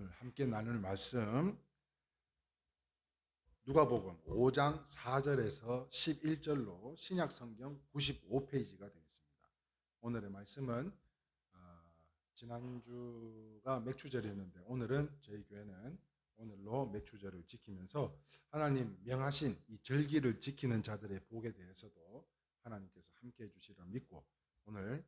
오늘 함께 나눌 말씀 누가복음 5장 4절에서 11절로 신약성경 95페이지가 되겠습니다. 오늘의 말씀은 지난주가 맥주절이었는데 오늘은 저희 교회는 오늘로 맥주절을 지키면서 하나님 명하신 이 절기를 지키는 자들의 복에 대해서도 하나님께서 함께 해주시리라 믿고 오늘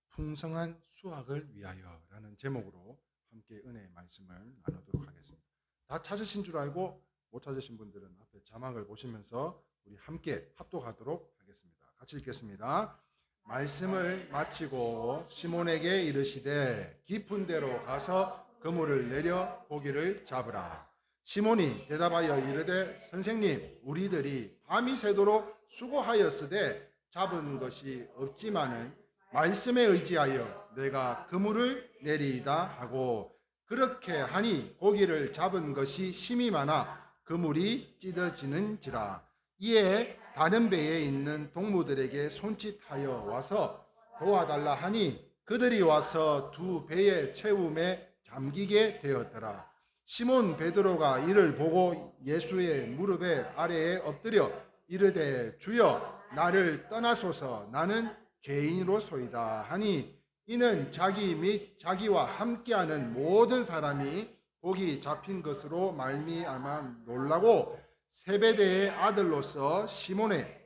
풍성한 수확을 위하여라는 제목으로 함께 은혜의 말씀을 나누도록 하겠습니다. 다 찾으신 줄 알고 못 찾으신 분들은 앞에 자막을 보시면서 우리 함께 합독하도록 하겠습니다. 같이 읽겠습니다. 말씀을 마치고 시몬에게 이르시되 깊은 데로 가서 그물을 내려 고기를 잡으라. 시몬이 대답하여 이르되 선생님 우리들이 밤이 새도록 수고하였으되 잡은 것이 없지만은 말씀에 의지하여 내가 그물을 내리이다 하고 그렇게 하니 고기를 잡은 것이 심이 많아 그물이 찢어지는지라. 이에 다른 배에 있는 동무들에게 손짓하여 와서 도와달라 하니 그들이 와서 두 배의 채움에 잠기게 되었더라. 시몬 베드로가 이를 보고 예수의 무릎에 아래에 엎드려 이르되 주여 나를 떠나소서 나는 죄인으로소이다 하니 이는 자기 및 자기와 함께하는 모든 사람이 고기 잡힌 것으로 말미암아 놀라고 세베대의 아들로서 시몬의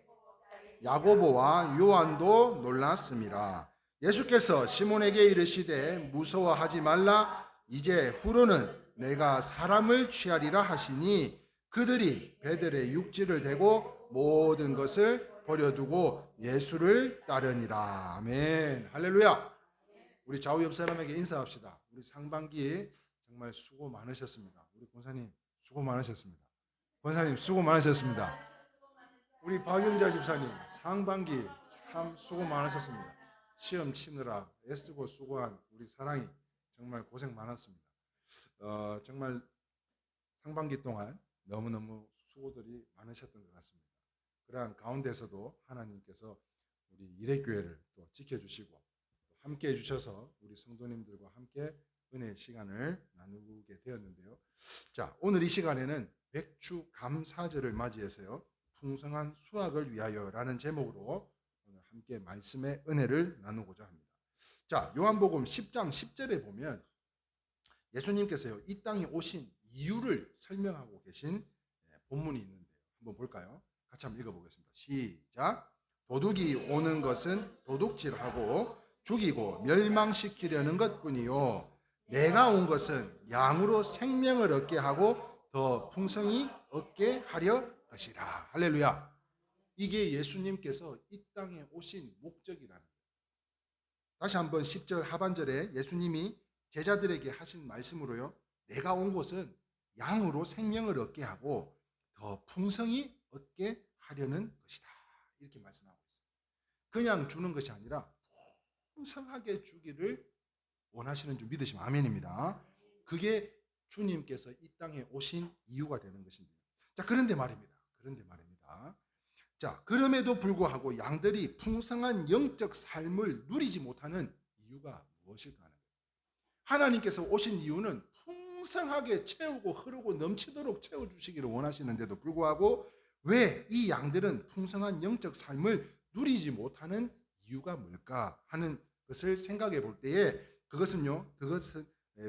야고보와 요한도 놀랐습니다. 예수께서 시몬에게 이르시되 무서워하지 말라. 이제 후로는 내가 사람을 취하리라 하시니 그들이 배들의 육지를 대고 모든 것을 버려두고 예수를 따르니라. 아멘. 할렐루야. 우리 좌우 옆 사람에게 인사합시다. 우리 상반기 정말 수고 많으셨습니다. 우리 권사님 수고 많으셨습니다. 권사님 수고 많으셨습니다. 우리 박영자 집사님 상반기 참 수고 많으셨습니다. 시험 치느라 애쓰고 수고한 우리 사랑이 정말 고생 많았습니다. 정말 상반기 동안 너무너무 수고들이 많으셨던 것 같습니다. 그러한 가운데서도 하나님께서 우리 일회교회를 또 지켜주시고 또 함께 해주셔서 우리 성도님들과 함께 은혜의 시간을 나누게 되었는데요. 자, 오늘 이 시간에는 백주 감사절을 맞이해서요 풍성한 수확을 위하여라는 제목으로 오늘 함께 말씀의 은혜를 나누고자 합니다. 자, 요한복음 10장 10절에 보면 예수님께서요 이 땅에 오신 이유를 설명하고 계신 본문이 있는데요. 한번 볼까요? 같이 한번 읽어보겠습니다. 시작. 도둑이 오는 것은 도둑질하고 죽이고 멸망시키려는 것뿐이요 내가 온 것은 양으로 생명을 얻게 하고 더 풍성히 얻게 하려 것이라. 할렐루야. 이게 예수님께서 이 땅에 오신 목적이라는 거예요. 다시 한번 10절 하반절에 예수님이 제자들에게 하신 말씀으로요 내가 온 것은 양으로 생명을 얻게 하고 더 풍성히 얻게 하려는 것이다. 이렇게 말씀하고 있어요. 그냥 주는 것이 아니라 풍성하게 주기를 원하시는 줄 믿으시면 아멘입니다. 그게 주님께서 이 땅에 오신 이유가 되는 것입니다. 자, 그런데 말입니다. 자, 그럼에도 불구하고 양들이 풍성한 영적 삶을 누리지 못하는 이유가 무엇일까 하는 거예요. 하나님께서 오신 이유는 풍성하게 채우고 흐르고 넘치도록 채워주시기를 원하시는데도 불구하고 왜 이 양들은 풍성한 영적 삶을 누리지 못하는 이유가 뭘까 하는 것을 생각해 볼 때에 그것은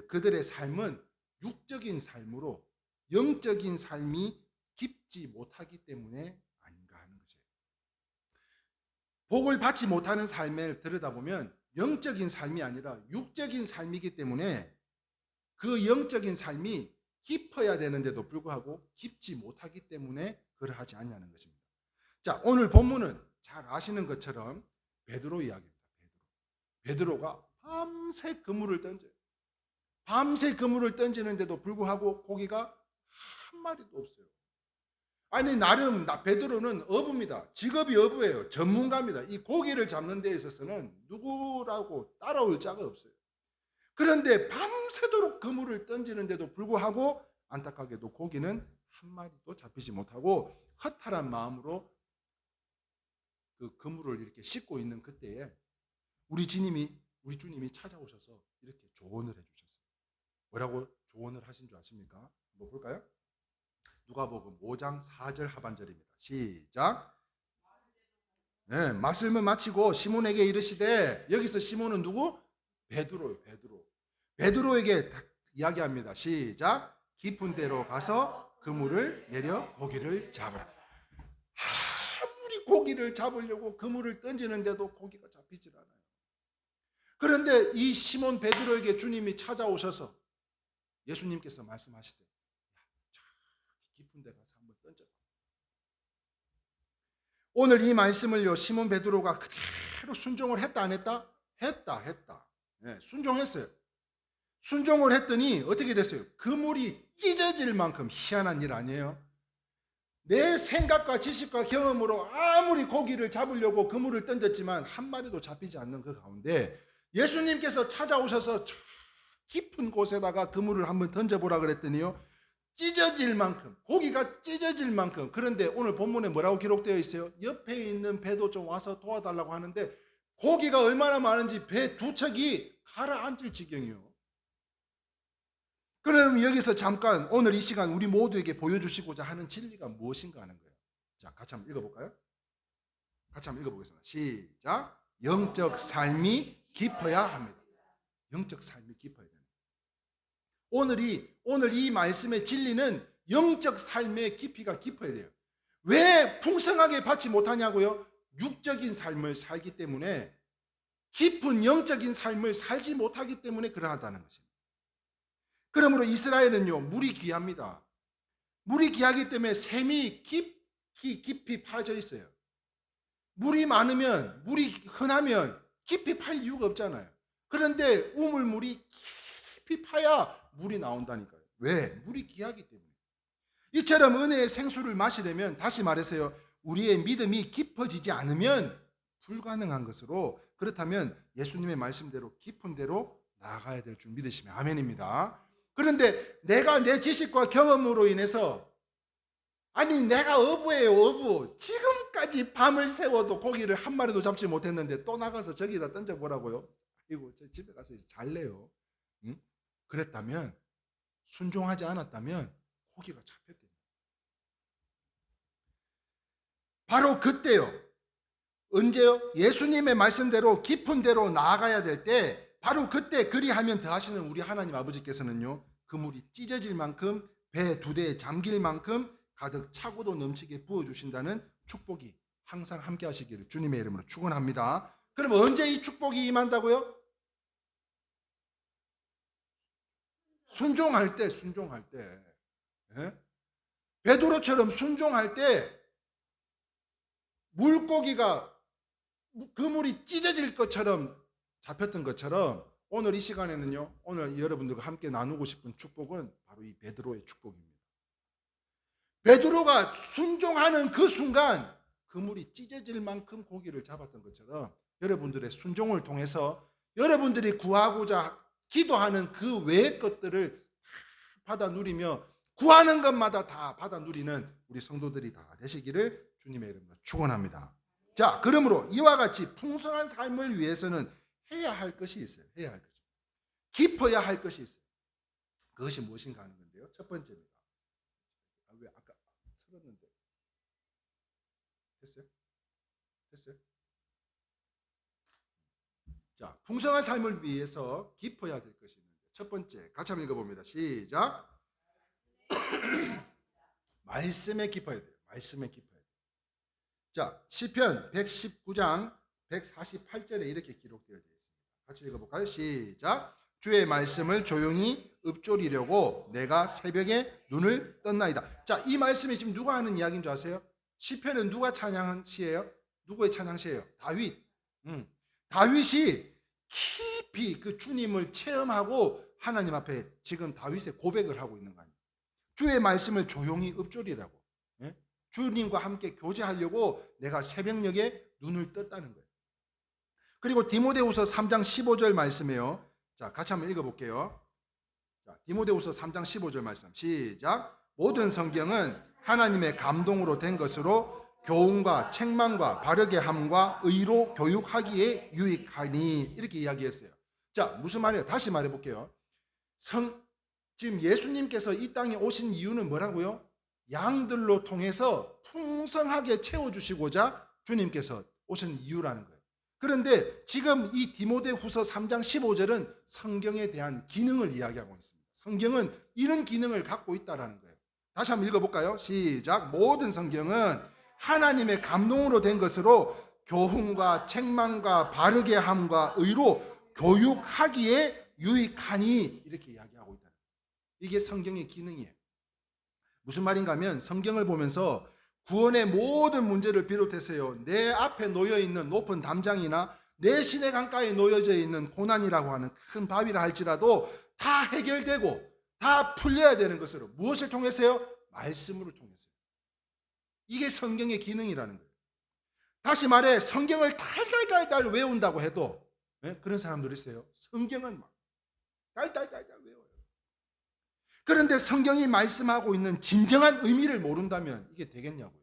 그들의 삶은 육적인 삶으로 영적인 삶이 깊지 못하기 때문에 아닌가 하는 거죠. 복을 받지 못하는 삶을 들여다보면 영적인 삶이 아니라 육적인 삶이기 때문에 그 영적인 삶이 깊어야 되는데도 불구하고 깊지 못하기 때문에 그러하지 않냐는 것입니다. 자, 오늘 본문은 잘 아시는 것처럼 베드로 이야기입니다. 베드로가 밤새 그물을 던져요. 밤새 그물을 던지는데도 불구하고 고기가 한 마리도 없어요. 아니 나름 베드로는 어부입니다. 직업이 어부예요. 전문가입니다. 이 고기를 잡는 데 있어서는 누구라고 따라올 자가 없어요. 그런데 밤새도록 그물을 던지는데도 불구하고 안타깝게도 고기는 한 마리도 잡히지 못하고 허탈한 마음으로 그 그물을 이렇게 씻고 있는 그때에 우리 주님이 찾아오셔서 이렇게 조언을 해주셨어요. 뭐라고 조언을 하신 줄 아십니까? 한번 볼까요? 누가복음 5장 4절 하반절입니다. 시작. 네, 말씀을 마치고 시몬에게 이르시되, 여기서 시몬은 누구? 베드로요. 베드로에게 이야기합니다. 시작. 깊은 데로 가서 그물을 내려 고기를 잡으라. 아무리 고기를 잡으려고 그물을 던지는데도 고기가 잡히질 않아요. 그런데 이 시몬 베드로에게 주님이 찾아오셔서 예수님께서 말씀하시되, 깊은 데 가서 한번 던져봐. 오늘 이 말씀을요, 시몬 베드로가 그대로 순종을 했다 안 했다? 했다. 네, 순종했어요. 순종을 했더니 어떻게 됐어요? 그물이 찢어질 만큼 희한한 일 아니에요? 내 생각과 지식과 경험으로 아무리 고기를 잡으려고 그물을 던졌지만 한 마리도 잡히지 않는 그 가운데 예수님께서 찾아오셔서 저 깊은 곳에다가 그물을 한번 던져보라 그랬더니요, 찢어질 만큼, 고기가 찢어질 만큼. 그런데 오늘 본문에 뭐라고 기록되어 있어요? 옆에 있는 배도 좀 와서 도와달라고 하는데 고기가 얼마나 많은지 배 두 척이 가라앉을 지경이요. 그럼 여기서 잠깐 오늘 이 시간 우리 모두에게 보여주시고자 하는 진리가 무엇인가 하는 거예요. 자, 같이 한번 읽어볼까요? 같이 한번 읽어보겠습니다. 시작. 영적 삶이 깊어야 합니다. 영적 삶이 깊어야 됩니다. 오늘 이 말씀의 진리는 영적 삶의 깊이가 깊어야 돼요. 왜 풍성하게 받지 못하냐고요? 육적인 삶을 살기 때문에, 깊은 영적인 삶을 살지 못하기 때문에 그러하다는 것입니다. 그러므로 이스라엘은요, 물이 귀합니다. 물이 귀하기 때문에 샘이 깊이 파져 있어요. 물이 많으면, 물이 흔하면 깊이 팔 이유가 없잖아요. 그런데 우물물이 깊이 파야 물이 나온다니까요. 왜? 물이 귀하기 때문에. 이처럼 은혜의 생수를 마시려면, 다시 말해서요, 우리의 믿음이 깊어지지 않으면 불가능한 것으로, 그렇다면 예수님의 말씀대로 깊은 데로 나아가야 될 줄 믿으시면 아멘입니다. 그런데 내가 내 지식과 경험으로 인해서, 아니 내가 어부예요, 어부. 지금까지 밤을 새워도 고기를 한 마리도 잡지 못했는데 또 나가서 저기다 던져보라고요? 이거 집에 가서 잘래요. 응? 그랬다면, 순종하지 않았다면 고기가 잡혔겠네요. 바로 그때요. 언제요? 예수님의 말씀대로 깊은 데로 나아가야 될 때, 바로 그때 그리하면 더하시는 우리 하나님 아버지께서는요, 그물이 찢어질 만큼, 배 두 대에 잠길 만큼 가득 차고도 넘치게 부어주신다는 축복이 항상 함께 하시기를 주님의 이름으로 축원합니다. 그럼 언제 이 축복이 임한다고요? 순종할 때. 예? 베드로처럼 순종할 때 물고기가, 그물이 찢어질 것처럼 잡혔던 것처럼, 오늘 이 시간에는요, 오늘 여러분들과 함께 나누고 싶은 축복은 바로 이 베드로의 축복입니다. 베드로가 순종하는 그 순간 그물이 찢어질 만큼 고기를 잡았던 것처럼, 여러분들의 순종을 통해서 여러분들이 구하고자 기도하는 그 외의 것들을 받아 누리며, 구하는 것마다 다 받아 누리는 우리 성도들이 다 되시기를 주님의 이름으로 축원합니다. 자, 그러므로 이와 같이 풍성한 삶을 위해서는 해야 할 것이 있어요. 해야 할 것이. 깊어야 할 것이 있어요. 그것이 무엇인가 하는 건데요. 첫 번째입니다. 왜 아까 틀었는데. 됐어요? 자, 풍성한 삶을 위해서 깊어야 될 것이 있는데, 첫 번째, 같이 한번 읽어봅니다. 시작. 말씀에 깊어야 돼요. 말씀에 깊어야 돼요. 자, 시편 119장 148절에 이렇게 기록되어 있습니다. 같이 읽어볼까요? 시작. 주의 말씀을 조용히 읊조리려고 내가 새벽에 눈을 떴나이다. 자, 이 말씀이 지금 누가 하는 이야기인 줄 아세요? 시편은 누가 찬양한 시예요? 누구의 찬양 시예요? 다윗. 다윗이 깊이 그 주님을 체험하고 하나님 앞에 지금 다윗의 고백을 하고 있는 거 아니에요? 주의 말씀을 조용히 읊조리라고. 예? 주님과 함께 교제하려고 내가 새벽녘에 눈을 떴다는 거예요. 그리고 디모데후서 3장 15절 말씀이에요. 자, 같이 한번 읽어볼게요. 자, 디모데후서 3장 15절 말씀 시작. 모든 성경은 하나님의 감동으로 된 것으로 교훈과 책망과 바르게 함과 의로 교육하기에 유익하니, 이렇게 이야기했어요. 자, 무슨 말이에요? 다시 말해볼게요. 지금 예수님께서 이 땅에 오신 이유는 뭐라고요? 양들로 통해서 풍성하게 채워주시고자 주님께서 오신 이유라는 거예요. 그런데 지금 이 디모데후서 3장 15절은 성경에 대한 기능을 이야기하고 있습니다. 성경은 이런 기능을 갖고 있다는 거예요. 다시 한번 읽어볼까요? 시작. 모든 성경은 하나님의 감동으로 된 것으로 교훈과 책망과 바르게 함과 의로 교육하기에 유익하니, 이렇게 이야기하고 있다. 이게 성경의 기능이에요. 무슨 말인가 하면 성경을 보면서 구원의 모든 문제를 비롯해서요, 내 앞에 놓여 있는 높은 담장이나 내 시내 강가에 놓여져 있는 고난이라고 하는 큰 바위라 할지라도 다 해결되고 다 풀려야 되는 것으로, 무엇을 통해서요? 말씀으로 통해서요. 이게 성경의 기능이라는 거예요. 다시 말해, 성경을 달달달달 외운다고 해도, 그런 사람들이 있어요. 성경은 막 달달달달 외워요. 그런데 성경이 말씀하고 있는 진정한 의미를 모른다면 이게 되겠냐고요.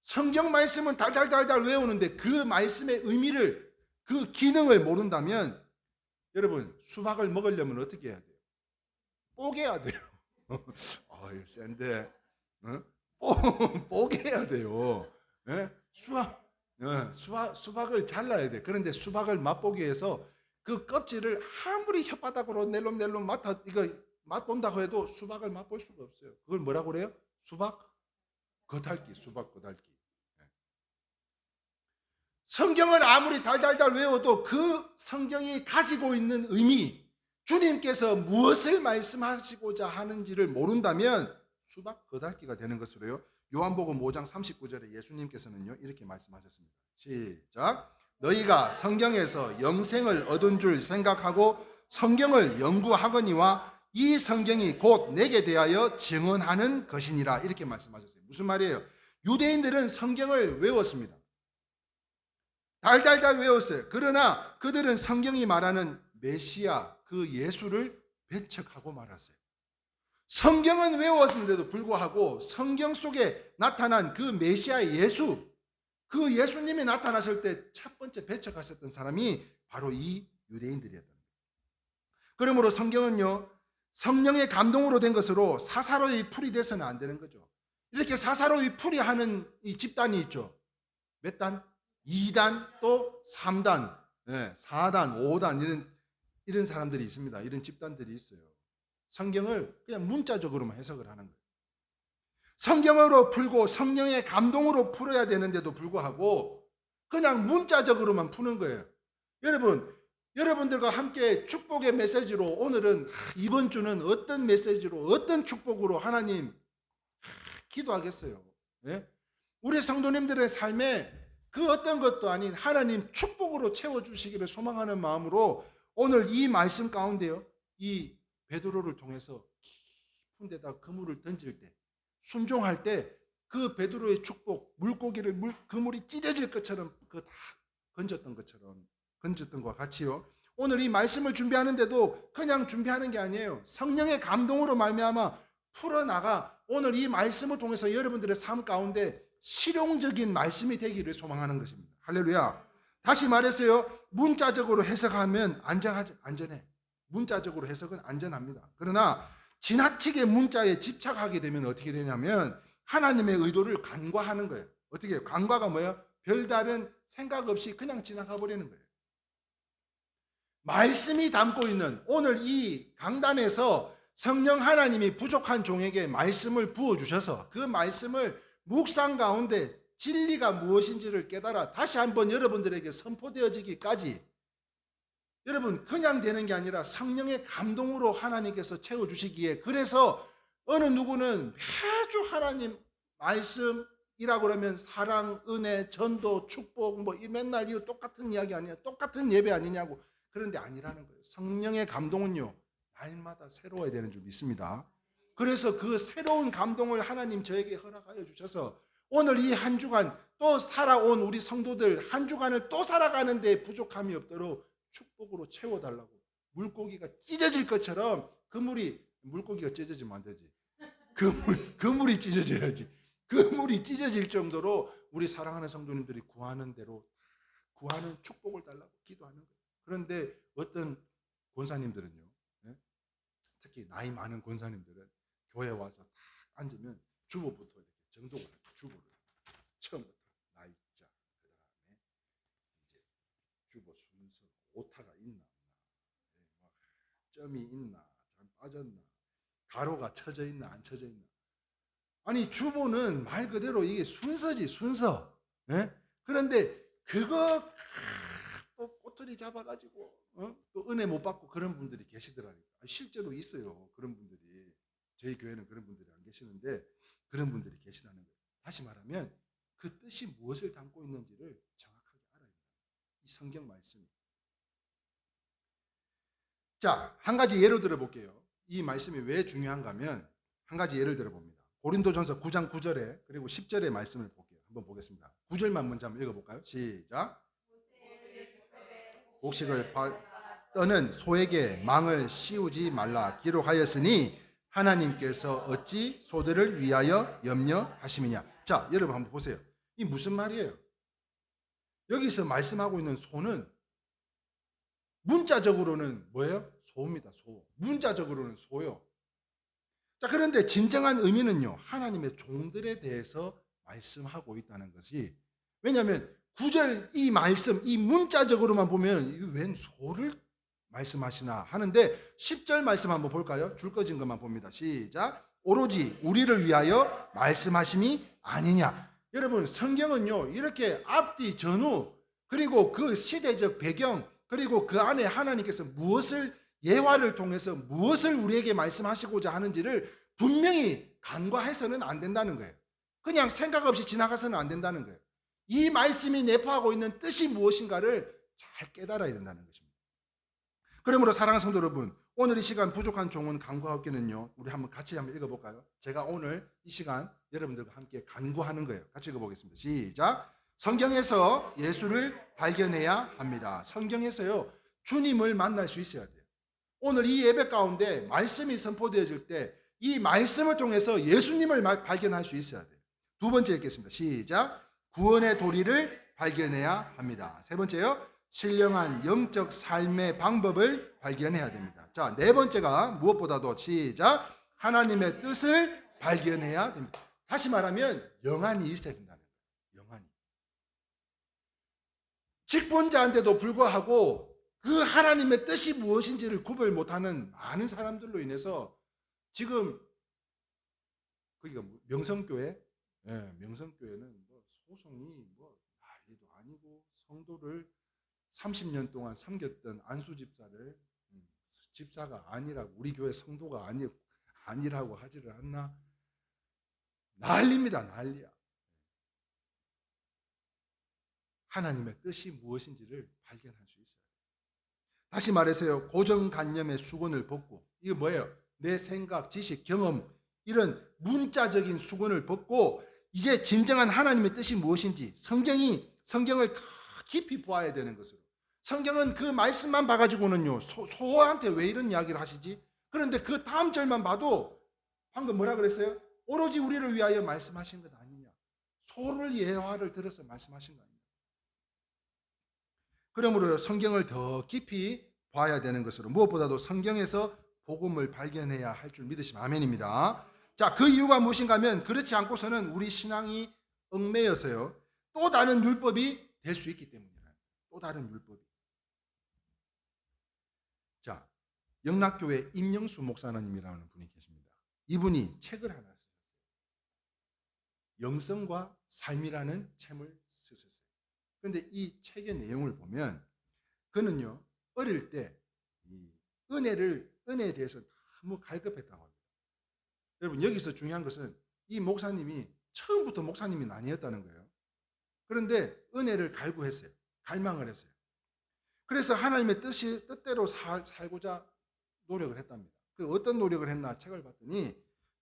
성경 말씀은 달달달달 외우는데 그 말씀의 의미를, 그 기능을 모른다면, 여러분, 수박을 먹으려면 어떻게 해야 돼요? 뽀개야 돼요. 센데, 뽀개야 돼요. 수박을 잘라야 돼. 그런데 수박을 맛보기 위해서 그 껍질을 아무리 혓바닥으로 낼름낼름 맛본다고 해도 수박을 맛볼 수가 없어요. 그걸 뭐라고 그래요? 수박 겉핥기. 성경을 아무리 달달달 외워도 그 성경이 가지고 있는 의미, 주님께서 무엇을 말씀하시고자 하는지를 모른다면 수박 겉핥기가 되는 것으로요. 요한복음 5장 39절에 예수님께서는요, 이렇게 말씀하셨습니다. 시작. 너희가 성경에서 영생을 얻은 줄 생각하고 성경을 연구하거니와 이 성경이 곧 내게 대하여 증언하는 것이니라, 이렇게 말씀하셨어요. 무슨 말이에요? 유대인들은 성경을 외웠습니다. 달달달 외웠어요. 그러나 그들은 성경이 말하는 메시아, 그 예수를 배척하고 말았어요. 성경은 외웠는데도 불구하고 성경 속에 나타난 그 메시아의 예수, 그 예수님이 나타났을 때 첫 번째 배척하셨던 사람이 바로 이 유대인들이었던 거예요. 그러므로 성경은요, 성령의 감동으로 된 것으로 사사로이 풀이 돼서는 안 되는 거죠. 이렇게 사사로이 풀이하는 이 집단이 있죠. 몇 단? 2단, 또 3단, 4단, 5단, 이런 사람들이 있습니다. 이런 집단들이 있어요. 성경을 그냥 문자적으로만 해석을 하는 거예요. 성경으로 풀고 성령의 감동으로 풀어야 되는데도 불구하고 그냥 문자적으로만 푸는 거예요. 여러분들과 함께 축복의 메시지로, 오늘은 이번 주는 어떤 메시지로, 어떤 축복으로 하나님 기도하겠어요. 우리 성도님들의 삶에 그 어떤 것도 아닌 하나님 축복으로 채워주시기를 소망하는 마음으로 오늘 이 말씀 가운데요, 이 베드로를 통해서 깊은 데다 그물을 던질 때, 순종할 때 그 베드로의 축복, 물고기를 그물이 찢어질 것처럼 그 다 건졌던 것과 같이요, 오늘 이 말씀을 준비하는데도 그냥 준비하는 게 아니에요. 성령의 감동으로 말미암아 풀어나가 오늘 이 말씀을 통해서 여러분들의 삶 가운데 실용적인 말씀이 되기를 소망하는 것입니다. 할렐루야. 다시 말해서요, 문자적으로 해석하면 안전해. 문자적으로 해석은 안전합니다. 그러나 지나치게 문자에 집착하게 되면 어떻게 되냐면 하나님의 의도를 간과하는 거예요. 어떻게 해요? 간과가 뭐예요? 별다른 생각 없이 그냥 지나가 버리는 거예요. 말씀이 담고 있는 오늘 이 강단에서 성령 하나님이 부족한 종에게 말씀을 부어주셔서 그 말씀을 묵상 가운데 진리가 무엇인지를 깨달아 다시 한번 여러분들에게 선포되어지기까지, 여러분 그냥 되는 게 아니라 성령의 감동으로 하나님께서 채워주시기에, 그래서 어느 누구는 매주 하나님 말씀이라고 그러면 사랑, 은혜, 전도, 축복 이 맨날 이 똑같은 이야기 아니냐, 똑같은 예배 아니냐고. 그런데 아니라는 거예요. 성령의 감동은요, 날마다 새로워야 되는 줄 믿습니다. 그래서 그 새로운 감동을 하나님 저에게 허락하여 주셔서 오늘 이 한 주간 또 살아온 우리 성도들 한 주간을 또 살아가는데 부족함이 없도록 축복으로 채워달라고, 물고기가 찢어질 것처럼 물고기가 찢어지면 안 되지. 그물이 찢어져야지. 그물이 찢어질 정도로 우리 사랑하는 성도님들이 구하는 대로 구하는 축복을 달라고 기도하는 거예요. 그런데 어떤 권사님들은요, 특히 나이 많은 권사님들은 교회 와서 딱 앉으면 주보부터 이렇게 정독을 해요. 주보를 처음부터 나이자, 그다음에 이제 주보 순서, 오타가 있나 없나, 점이 있나, 잘 빠졌나, 가로가 쳐져 있나 안 쳐져 있나. 아니 주보는 말 그대로 이게 순서지, 순서. 예? 그런데 그거 또 꼬투리 잡아가지고 또 은혜 못 받고 그런 분들이 계시더라고요. 실제로 있어요. 그런 분들이. 저희 교회는 그런 분들이 안 계시는데 그런 분들이 계시다는 거예요. 다시 말하면 그 뜻이 무엇을 담고 있는지를 정확하게 알아야 돼요. 이 성경 말씀이. 자, 한 가지 예를 들어볼게요. 이 말씀이 왜 중요한가 하면 한 가지 예를 들어봅니다. 고린도전서 9장 9절에 그리고 10절의 말씀을 볼게요. 한번 보겠습니다. 9절만 먼저 한번 읽어볼까요? 시작. 곡식을 떠는 소에게 망을 씌우지 말라 기록하였으니 하나님께서 어찌 소들을 위하여 염려하심이냐. 자, 여러분 한번 보세요. 이 무슨 말이에요? 여기서 말씀하고 있는 소는 문자적으로는 뭐예요? 소입니다. 소. 문자적으로는 소요. 자, 그런데 진정한 의미는요, 하나님의 종들에 대해서 말씀하고 있다는 것이, 왜냐하면 9절 이 말씀, 이 문자적으로만 보면 웬 소를 말씀하시나 하는데 10절 말씀 한번 볼까요? 줄 꺼진 것만 봅니다. 시작. 오로지 우리를 위하여 말씀하심이 아니냐. 여러분, 성경은요 이렇게 앞뒤 전후 그리고 그 시대적 배경 그리고 그 안에 하나님께서 무엇을 예화를 통해서 무엇을 우리에게 말씀하시고자 하는지를 분명히 간과해서는 안 된다는 거예요. 그냥 생각 없이 지나가서는 안 된다는 거예요. 이 말씀이 내포하고 있는 뜻이 무엇인가를 잘 깨달아야 된다는 것입니다. 그러므로 사랑하는 성도 여러분, 오늘 이 시간 부족한 종은 간구하옵기는요, 우리 한번 같이 한번 읽어볼까요? 제가 오늘 이 시간 여러분들과 함께 간구하는 거예요. 같이 읽어보겠습니다. 시작. 성경에서 예수를 발견해야 합니다. 성경에서요 주님을 만날 수 있어야 돼요. 오늘 이 예배 가운데 말씀이 선포되어질 때 이 말씀을 통해서 예수님을 발견할 수 있어야 돼요. 두 번째 읽겠습니다. 시작. 구원의 도리를 발견해야 합니다. 세 번째요, 신령한 영적 삶의 방법을 발견해야 됩니다. 자, 네 번째가 무엇보다도 시작. 하나님의 뜻을 발견해야 됩니다. 다시 말하면 영안이 있어야 된다는 거예요. 영안이. 직분자인데도 불구하고 그 하나님의 뜻이 무엇인지를 구별 못하는 많은 사람들로 인해서 지금 거기가 명성교회, 명성교회는 뭐 소송이 뭐 난리도 아니고 성도를 30년 동안 섬겼던 안수 집사를 집사가 아니라고, 우리 교회 성도가 아니라고 하지를 않나. 난리입니다. 난리야. 하나님의 뜻이 무엇인지를 발견할 수 있어요. 다시 말해서요, 고정관념의 수건을 벗고, 이거 뭐예요? 내 생각, 지식, 경험, 이런 문자적인 수건을 벗고 이제 진정한 하나님의 뜻이 무엇인지 성경을 더 깊이 보아야 되는 것으로. 성경은 그 말씀만 봐가지고는요, 소한테 왜 이런 이야기를 하시지? 그런데 그 다음 절만 봐도 방금 뭐라 그랬어요? 오로지 우리를 위하여 말씀하신 것 아니냐. 소를 예화를 들어서 말씀하신 거 아니냐. 그러므로 성경을 더 깊이 봐야 되는 것으로, 무엇보다도 성경에서 복음을 발견해야 할 줄 믿으시면 아멘입니다. 자, 그 이유가 무엇인가 하면 그렇지 않고서는 우리 신앙이 얽매여서요 또 다른 율법이 될 수 있기 때문이에요. 또 다른 율법이. 자, 영락교회 임영수 목사님이라는 분이 계십니다. 이분이 책을 하나 쓰셨어요. 영성과 삶이라는 책을 쓰셨어요. 그런데 이 책의 내용을 보면 그는요 어릴 때 이 은혜에 대해서 너무 갈급했다고 합니다. 여러분, 여기서 중요한 것은 이 목사님이 처음부터 목사님이 아니었다는 거예요. 그런데 은혜를 갈구했어요. 갈망을 했어요. 그래서 하나님의 뜻대로 살고자 노력을 했답니다. 그 어떤 노력을 했나 책을 봤더니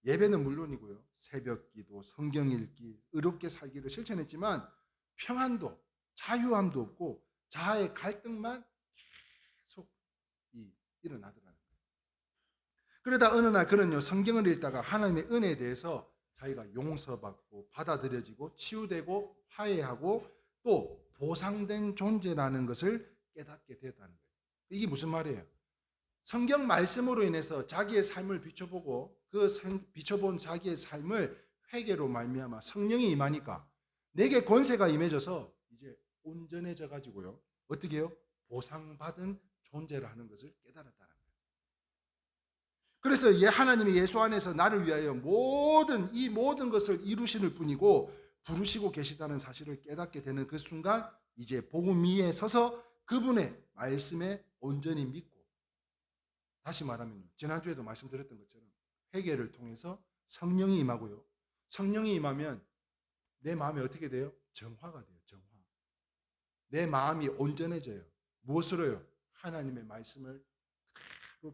예배는 물론이고요, 새벽기도, 성경 읽기, 의롭게 살기를 실천했지만 평안도, 자유함도 없고 자아의 갈등만 계속 일어나더라는 거예요. 그러다 어느 날 그는요 성경을 읽다가 하나님의 은혜에 대해서 자기가 용서받고 받아들여지고 치유되고 화해하고 또 보상된 존재라는 것을 깨닫게 되었다는 거예요. 이게 무슨 말이에요? 성경 말씀으로 인해서 자기의 삶을 비춰보고 비춰본 자기의 삶을 회개로 말미암아 성령이 임하니까 내게 권세가 임해져서 이제 온전해져 가지고요. 어떻게 해요? 보상받은 존재라는 것을 깨달았다는 거예요. 그래서 하나님이 예수 안에서 나를 위하여 이 모든 것을 이루시는 분이고 부르시고 계시다는 사실을 깨닫게 되는 그 순간 이제 복음 위에 서서 그분의 말씀에 온전히 믿고, 다시 말하면 지난주에도 말씀드렸던 것처럼 회개를 통해서 성령이 임하고요. 성령이 임하면 내 마음이 어떻게 돼요? 정화가 돼요. 정화. 내 마음이 온전해져요. 무엇으로요? 하나님의 말씀을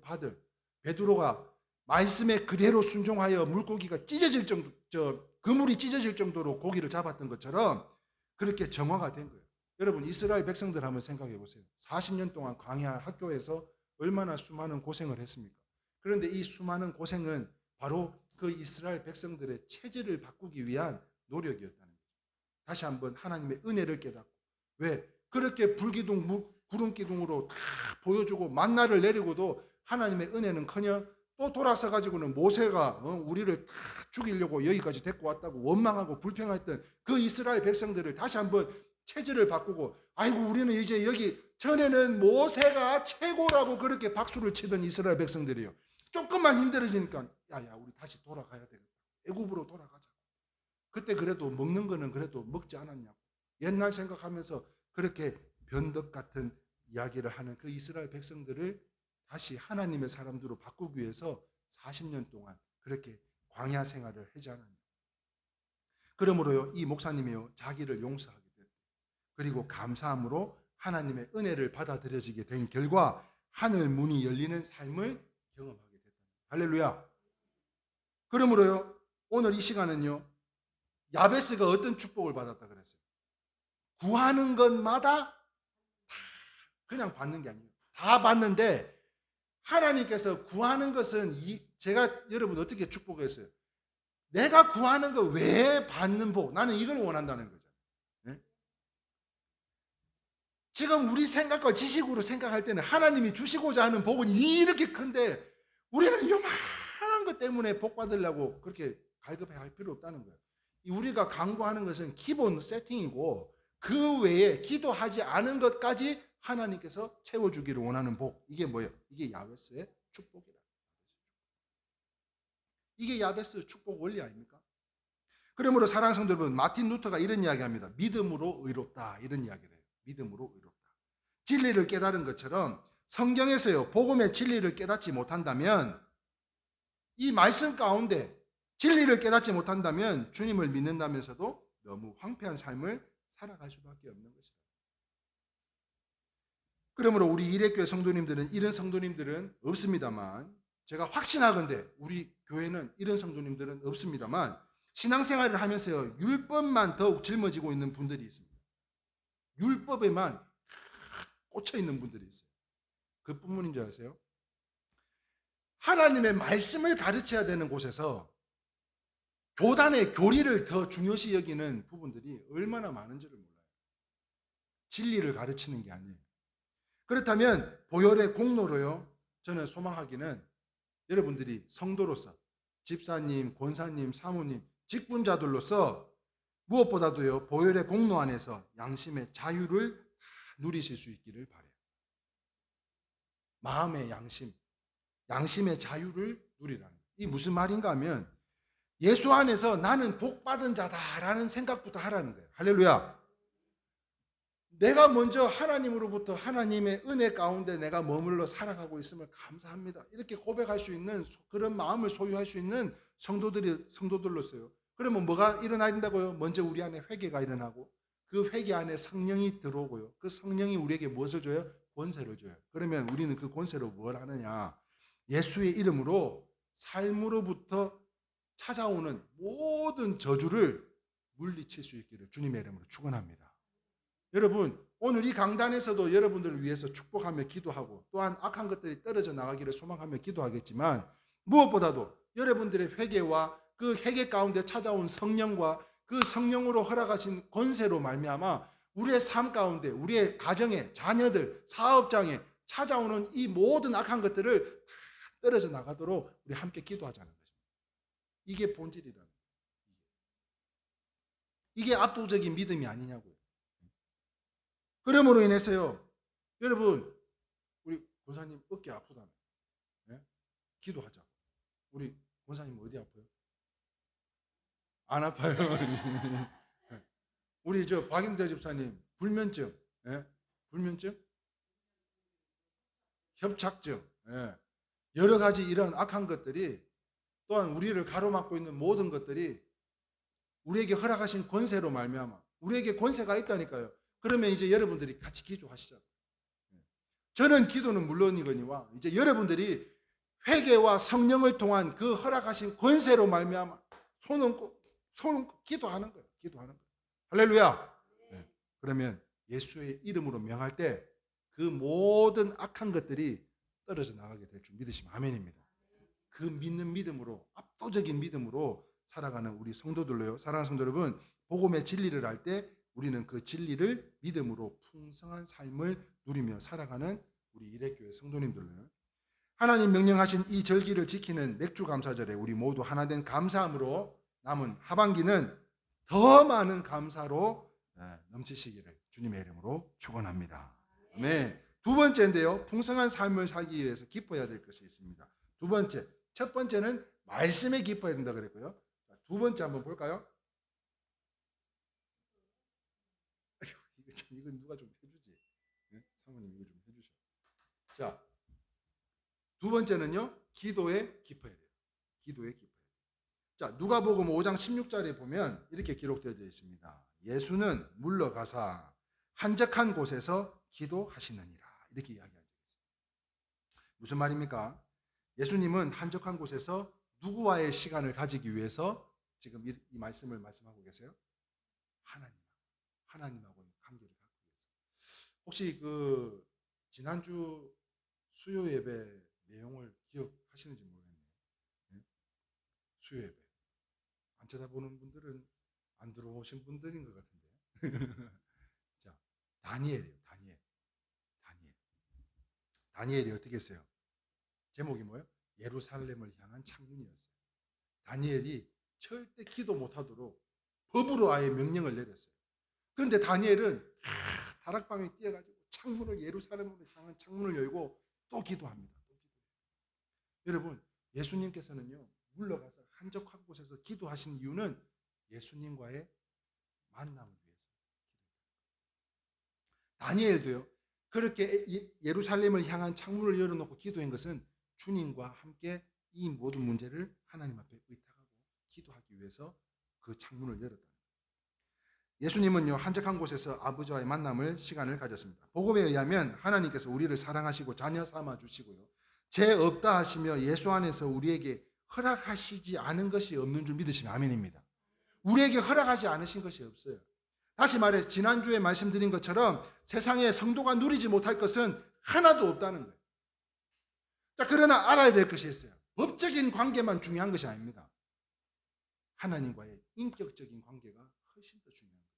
받을. 베드로가 말씀에 그대로 순종하여 물고기가 찢어질 정도, 그물이 찢어질 정도로 고기를 잡았던 것처럼 그렇게 정화가 된 거예요. 여러분, 이스라엘 백성들 한번 생각해 보세요. 40년 동안 광야 학교에서 얼마나 수많은 고생을 했습니까? 그런데 이 수많은 고생은 바로 그 이스라엘 백성들의 체질을 바꾸기 위한 노력이었다는 거죠. 다시 한번 하나님의 은혜를 깨닫고, 왜? 그렇게 불기둥, 구름기둥으로 다 보여주고 만나를 내리고도 하나님의 은혜는커녕 또 돌아서 가지고는 모세가 우리를 다 죽이려고 여기까지 데리고 왔다고 원망하고 불평했던 그 이스라엘 백성들을 다시 한번 체질을 바꾸고, 아이고 우리는 이제 여기, 전에는 모세가 최고라고 그렇게 박수를 치던 이스라엘 백성들이요, 조금만 힘들어지니까 야야 우리 다시 돌아가야 되겠다, 애굽으로 돌아가자. 그때 그래도 먹는 거는 그래도 먹지 않았냐고 옛날 생각하면서 그렇게 변덕 같은 이야기를 하는 그 이스라엘 백성들을 다시 하나님의 사람들로 바꾸기 위해서 40년 동안 그렇게 광야 생활을 하지 않았냐. 그러므로요, 이 목사님이요 자기를 용서하게 됐고, 그리고 감사함으로 하나님의 은혜를 받아들여지게 된 결과 하늘 문이 열리는 삶을 경험하게 됐다. 할렐루야. 그러므로요, 오늘 이 시간은요, 야베스가 어떤 축복을 받았다 그랬어요? 구하는 것마다 그냥 받는 게 아니에요. 다 받는데 하나님께서 구하는 것은 제가 여러분 어떻게 축복했어요? 내가 구하는 거 왜 받는 복? 나는 이걸 원한다는 거죠. 네? 지금 우리 생각과 지식으로 생각할 때는 하나님이 주시고자 하는 복은 이렇게 큰데 우리는 요만한 것 때문에 복 받으려고 그렇게 갈급해 할 필요 없다는 거예요. 우리가 간구하는 것은 기본 세팅이고 그 외에 기도하지 않은 것까지 하나님께서 채워주기를 원하는 복. 이게 뭐예요? 이게 야베스의 축복이라. 이게 야베스 축복 원리 아닙니까? 그러므로 사랑하는 성도 여러분, 마틴 루터가 이런 이야기합니다. 믿음으로 의롭다, 이런 이야기를 해요. 믿음으로 의롭다. 진리를 깨달은 것처럼 성경에서요, 복음의 진리를 깨닫지 못한다면, 이 말씀 가운데 진리를 깨닫지 못한다면 주님을 믿는다면서도 너무 황폐한 삶을 살아갈 수밖에 없는 것이다. 그러므로 우리 일회교회 성도님들은, 이런 성도님들은 없습니다만, 제가 확신하건대 우리 교회는 이런 성도님들은 없습니다만, 신앙생활을 하면서요, 율법만 더욱 짊어지고 있는 분들이 있습니다. 율법에만 꽂혀 있는 분들이 있어요. 그뿐만인 줄 아세요? 하나님의 말씀을 가르쳐야 되는 곳에서 교단의 교리를 더 중요시 여기는 부분들이 얼마나 많은지를 몰라요. 진리를 가르치는 게 아니에요. 그렇다면 보혈의 공로로요, 저는 소망하기는 여러분들이 성도로서, 집사님, 권사님, 사모님, 직분자들로서 무엇보다도요, 보혈의 공로 안에서 양심의 자유를 누리실 수 있기를 바라요. 마음의 양심, 양심의 자유를 누리라는, 이 무슨 말인가 하면 예수 안에서 나는 복받은 자다라는 생각부터 하라는 거예요. 할렐루야. 내가 먼저 하나님으로부터 하나님의 은혜 가운데 내가 머물러 살아가고 있음을 감사합니다, 이렇게 고백할 수 있는 그런 마음을 소유할 수 있는 성도들로서요. 그러면 뭐가 일어나야 된다고요? 먼저 우리 안에 회개가 일어나고, 그 회개 안에 성령이 들어오고요, 그 성령이 우리에게 무엇을 줘요? 권세를 줘요. 그러면 우리는 그 권세로 뭘 하느냐? 예수의 이름으로 삶으로부터 찾아오는 모든 저주를 물리칠 수 있기를 주님의 이름으로 축원합니다. 여러분, 오늘 이 강단에서도 여러분들을 위해서 축복하며 기도하고, 또한 악한 것들이 떨어져 나가기를 소망하며 기도하겠지만, 무엇보다도 여러분들의 회개와 그 회개 가운데 찾아온 성령과 그 성령으로 허락하신 권세로 말미암아 우리의 삶 가운데, 우리의 가정에, 자녀들, 사업장에, 찾아오는 이 모든 악한 것들을 다 떨어져 나가도록 우리 함께 기도하자는 것입니다. 이게 본질이라는 거예요. 이게 압도적인 믿음이 아니냐고요. 그러므로 인해서요, 여러분, 우리 권사님 어깨 아프다며. 네? 기도하자. 우리 권사님 어디 아파요? 안 아파요. 우리 저 박영대 집사님 불면증, 예? 불면증, 협착증, 예. 여러 가지 이런 악한 것들이 또한 우리를 가로막고 있는 모든 것들이 우리에게 허락하신 권세로 말미암아 우리에게 권세가 있다니까요. 그러면 이제 여러분들이 같이 기도하시죠. 저는 기도는 물론이거니와 이제 여러분들이 회개와 성령을 통한 그 허락하신 권세로 말미암아 손은 기도하는 거예요. 기도하는 거예요. 할렐루야. 네. 그러면 예수의 이름으로 명할 때 그 모든 악한 것들이 떨어져 나가게 될 줄 믿으시면 아멘입니다. 그 믿는 믿음으로 압도적인 믿음으로 살아가는 우리 성도들로요. 사랑하는 성도 여러분, 복음의 진리를 알 때 우리는 그 진리를 믿음으로 풍성한 삶을 누리며 살아가는 우리 일회교회 성도님들로요. 하나님 명령하신 이 절기를 지키는 맥주 감사절에 우리 모두 하나된 감사함으로 남은 하반기는 더 많은 감사로 넘치시기를 주님의 이름으로 축원합니다. 네. 두 번째인데요. 풍성한 삶을 살기 위해서 기뻐해야 될 것이 있습니다. 두 번째. 첫 번째는 말씀에 기뻐해야 된다 그랬고요. 두 번째 한번 볼까요? 이거 누가 좀 해주지? 네? 사모님 이거 좀 해주셔. 자, 두 번째는요. 기도에 기뻐해야 돼요. 기도에 기뻐해야 돼요. 자, 누가복음 5장 16절에 보면 이렇게 기록되어 있습니다. 예수는 물러가사 한적한 곳에서 기도하시느니라. 이렇게 이야기하고 있습니다. 무슨 말입니까? 예수님은 한적한 곳에서 누구와의 시간을 가지기 위해서 지금 이 말씀을 말씀하고 계세요? 하나님하고의 관계를 갖기 위해서. 혹시 그 지난주 수요 예배 내용을 기억하시는지 모르겠네요. 네? 수요 예배 안 쳐다보는 분들은 안 들어오신 분들인 것 같은데. 자, 다니엘이에요. 다니엘이 어떻게 했어요? 제목이 뭐예요? 예루살렘을 향한 창문이었어요. 다니엘이 절대 기도 못하도록 법으로 아예 명령을 내렸어요. 그런데 다니엘은 다락방에 뛰어가지고 예루살렘으로 향한 창문을 열고 또 기도합니다. 여러분, 예수님께서는요, 물러가서 한적한 곳에서 기도하신 이유는 예수님과의 만남을 위해서. 다니엘도요, 그렇게 예루살렘을 향한 창문을 열어놓고 기도한 것은 주님과 함께 이 모든 문제를 하나님 앞에 의탁하고 기도하기 위해서 그 창문을 열었다. 예수님은요, 한적한 곳에서 아버지와의 만남을 시간을 가졌습니다. 복음에 의하면 하나님께서 우리를 사랑하시고 자녀 삼아 주시고요, 죄 없다 하시며 예수 안에서 우리에게 허락하시지 않은 것이 없는 줄 믿으시면 아멘입니다. 우리에게 허락하지 않으신 것이 없어요. 다시 말해 지난주에 말씀드린 것처럼 세상에 성도가 누리지 못할 것은 하나도 없다는 거예요. 자, 그러나 알아야 될 것이 있어요. 법적인 관계만 중요한 것이 아닙니다. 하나님과의 인격적인 관계가 훨씬 더 중요한 거예요.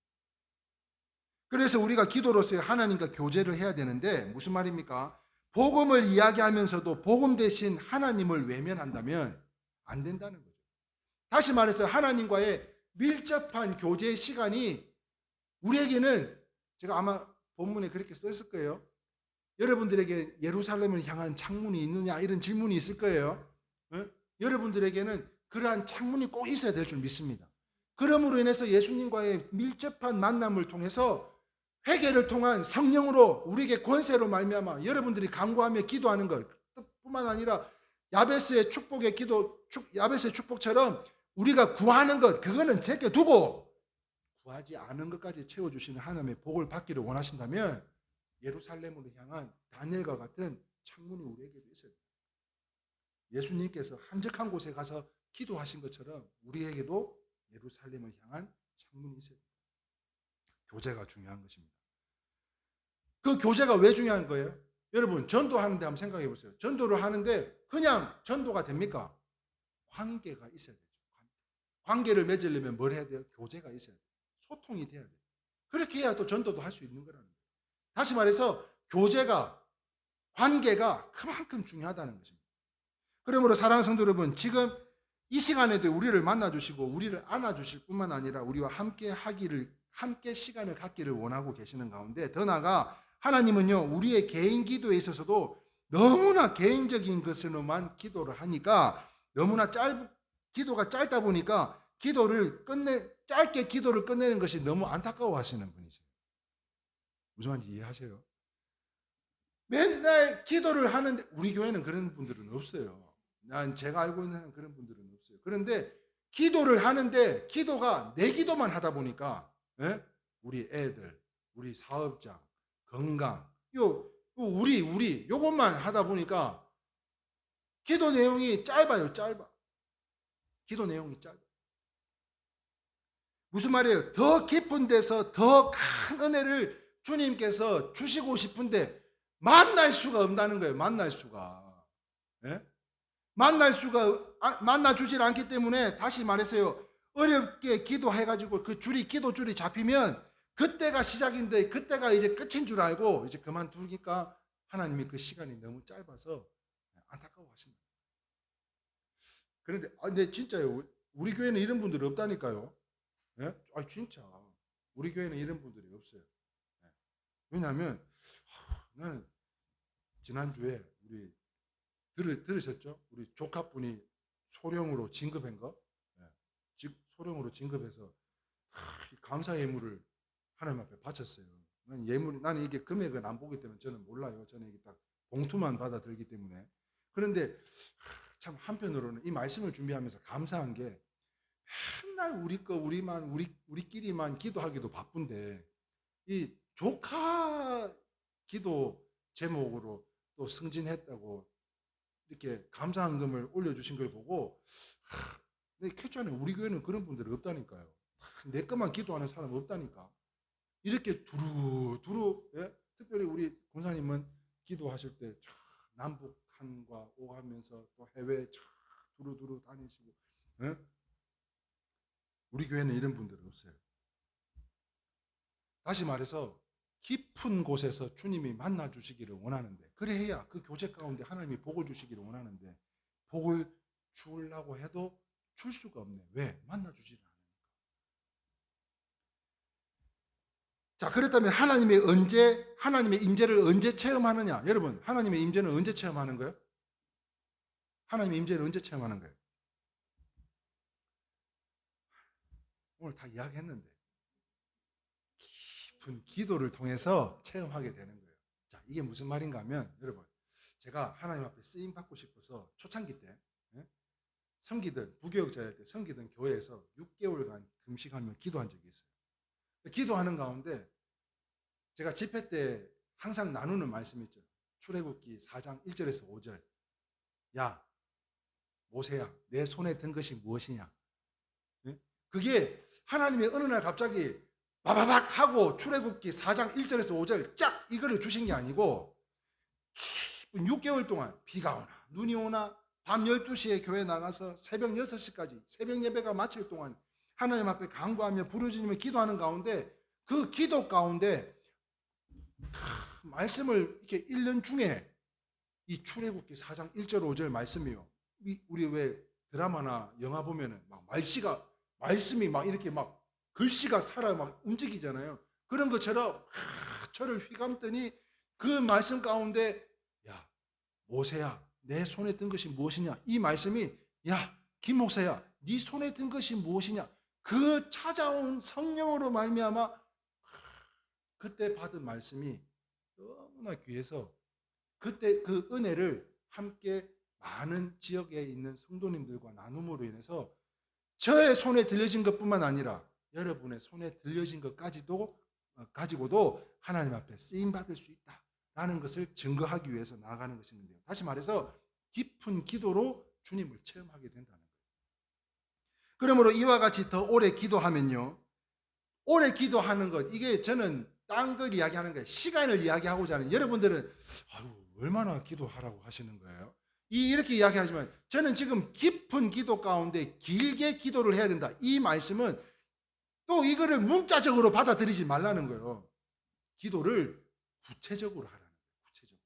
그래서 우리가 기도로서의 하나님과 교제를 해야 되는데 무슨 말입니까? 복음을 이야기하면서도 복음 대신 하나님을 외면한다면 안 된다는 거죠. 다시 말해서 하나님과의 밀접한 교제의 시간이 우리에게는, 제가 아마 본문에 그렇게 썼을 거예요. 여러분들에게 예루살렘을 향한 창문이 있느냐 이런 질문이 있을 거예요. 여러분들에게는 그러한 창문이 꼭 있어야 될 줄 믿습니다. 그러므로 인해서 예수님과의 밀접한 만남을 통해서 회개를 통한 성령으로 우리에게 권세로 말미암아 여러분들이 간구하며 기도하는 것 뿐만 아니라 야베스의 축복처럼 우리가 구하는 것, 그거는 제껴두고 구하지 않은 것까지 채워주시는 하나님의 복을 받기를 원하신다면 예루살렘으로 향한 다니엘과 같은 창문이 우리에게도 있어야 됩니다. 예수님께서 한적한 곳에 가서 기도하신 것처럼 우리에게도 예루살렘을 향한 창문이 있어야 됩니다. 교제가 중요한 것입니다. 그 교제가 왜 중요한 거예요? 여러분, 전도하는데 한번 생각해 보세요. 전도를 하는데 그냥 전도가 됩니까? 관계가 있어야 되죠. 관계를 맺으려면 뭘 해야 돼요? 교제가 있어야 돼요. 소통이 돼야 돼요. 그렇게 해야 또 전도도 할 수 있는 거라는 거예요. 다시 말해서 교제가 관계가 그만큼 중요하다는 것입니다. 그러므로 사랑하는 성도 여러분, 지금 이 시간에도 우리를 만나주시고 우리를 안아주실 뿐만 아니라 우리와 함께 시간을 갖기를 원하고 계시는 가운데, 더 나아가 하나님은요, 우리의 개인 기도에 있어서도 너무나 개인적인 것으로만 기도를 하니까, 너무나 기도가 짧다 보니까 짧게 기도를 끝내는 것이 너무 안타까워 하시는 분이세요. 무슨 말인지 이해하세요? 맨날 기도를 하는데, 우리 교회는 그런 분들은 없어요. 제가 알고 있는 그런 분들은 없어요. 그런데 기도를 하는데 기도가 내 기도만 하다 보니까, 우리 애들, 우리 사업장, 건강, 요것만 하다 보니까 기도 내용이 짧아요. 기도 내용이 짧아. 무슨 말이에요? 더 깊은 데서 더 큰 은혜를 주님께서 주시고 싶은데 만날 수가 없다는 거예요. 만날 수가. 만나주질 않기 때문에, 다시 말해서요, 어렵게 기도해가지고 그 기도줄이 잡히면 그때가 시작인데, 그때가 이제 끝인 줄 알고 이제 그만두니까 하나님이 그 시간이 너무 짧아서 안타까워 하신다. 근데 진짜요, 우리 교회는 이런 분들이 없다니까요. 진짜 우리 교회는 이런 분들이 없어요. 왜냐하면 나는 지난주에 우리 들으셨죠? 우리 조카분이 소령으로 진급한 거, 소령으로 진급해서 감사 예물을 하나님 앞에 바쳤어요. 나는 이게 금액은 안 보기 때문에 저는 몰라요. 저는 이게 딱 봉투만 받아들기 때문에. 그런데 참 한편으로는 이 말씀을 준비하면서 감사한 게, 맨날 우리끼리만 기도하기도 바쁜데 이 조카 기도 제목으로 또 승진했다고 이렇게 감사한금을 올려주신 걸 보고, 내 캐치하네. 우리 교회는 그런 분들이 없다니까요. 내 것만 기도하는 사람 없다니까. 이렇게 두루, 특별히 우리 권사님은 기도하실 때 남북한과 오가면서 또 해외 두루 다니시고, 우리 교회는 이런 분들이 없어요. 다시 말해서 깊은 곳에서 주님이 만나 주시기를 원하는데, 그래야 그 교제 가운데 하나님이 복을 주시기를 원하는데, 복을 주려고 해도 줄 수가 없네. 왜? 만나 주시지 않으니까. 자, 그렇다면 하나님의 임재를 언제 체험하느냐? 여러분, 하나님의 임재는 언제 체험하는 거예요? 하나님의 임재를 언제 체험하는 거예요? 오늘 다 이야기했는데, 깊은 기도를 통해서 체험하게 되는 거예요. 자, 이게 무슨 말인가 하면, 여러분, 제가 하나님 앞에 쓰임 받고 싶어서 초창기 때 부교육자일 때 섬기던 교회에서 6개월간 금식하며 기도한 적이 있어요. 기도하는 가운데 제가 집회 때 항상 나누는 말씀이 있죠. 출애굽기 4장 1절에서 5절. 야, 모세야, 내 손에 든 것이 무엇이냐? 그게 하나님의 어느 날 갑자기 바바박 하고 출애굽기 4장 1절에서 5절 쫙 이거를 주신 게 아니고, 6개월 동안 비가 오나 눈이 오나 밤 12시에 교회 나가서 새벽 6시까지 새벽 예배가 마칠 동안 하나님 앞에 간구하며 부르짖으며 기도하는 가운데, 그 기도 가운데 말씀을 이렇게 읽는 중에 이 출애굽기 4장 1절 5절 말씀이요. 우리 왜 드라마나 영화 보면은 막 말씀이 막 이렇게 막 글씨가 살아 막 움직이잖아요. 그런 것처럼 저를 휘감더니 그 말씀 가운데, 야, 모세야, 내 손에 든 것이 무엇이냐? 이 말씀이, 야, 김 목사야, 네 손에 든 것이 무엇이냐? 그 찾아온 성령으로 말미암아 그때 받은 말씀이 너무나 귀해서, 그때 그 은혜를 함께 많은 지역에 있는 성도님들과 나눔으로 인해서 저의 손에 들려진 것뿐만 아니라 여러분의 손에 들려진 것까지도 가지고도 하나님 앞에 쓰임 받을 수 있다라는 것을 증거하기 위해서 나아가는 것인데요. 다시 말해서 깊은 기도로 주님을 체험하게 된다는 거예요. 그러므로 이와 같이 더 오래 기도하면요, 오래 기도하는 것, 이게 저는 딴 걸 이야기하는 거예요. 시간을 이야기하고자 하는, 여러분들은 얼마나 기도하라고 하시는 거예요? 이렇게 이야기하지만, 저는 지금 깊은 기도 가운데 길게 기도를 해야 된다, 이 말씀은 또 이거를 문자적으로 받아들이지 말라는 거예요. 기도를 구체적으로 하라는 거예요. 구체적으로.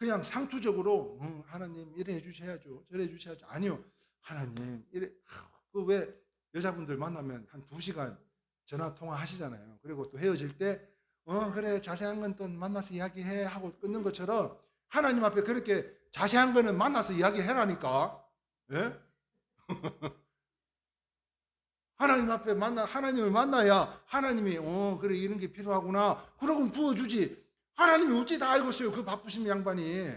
그냥 상투적으로 하나님 이래 해주셔야죠, 저래 해주셔야죠. 아니요, 하나님 이래. 그 왜 여자분들 만나면 한 2시간 전화 통화하시잖아요. 그리고 또 헤어질 때 그래 자세한 건 또 만나서 이야기해 하고 끊는 것처럼 하나님 앞에 그렇게 자세한 거는 만나서 이야기해라니까. 예? 하나님 앞에 하나님을 만나야 하나님이 그래 이런 게 필요하구나 그러고 부어주지. 하나님이 어찌 다 알고 있어요, 그 바쁘신 양반이.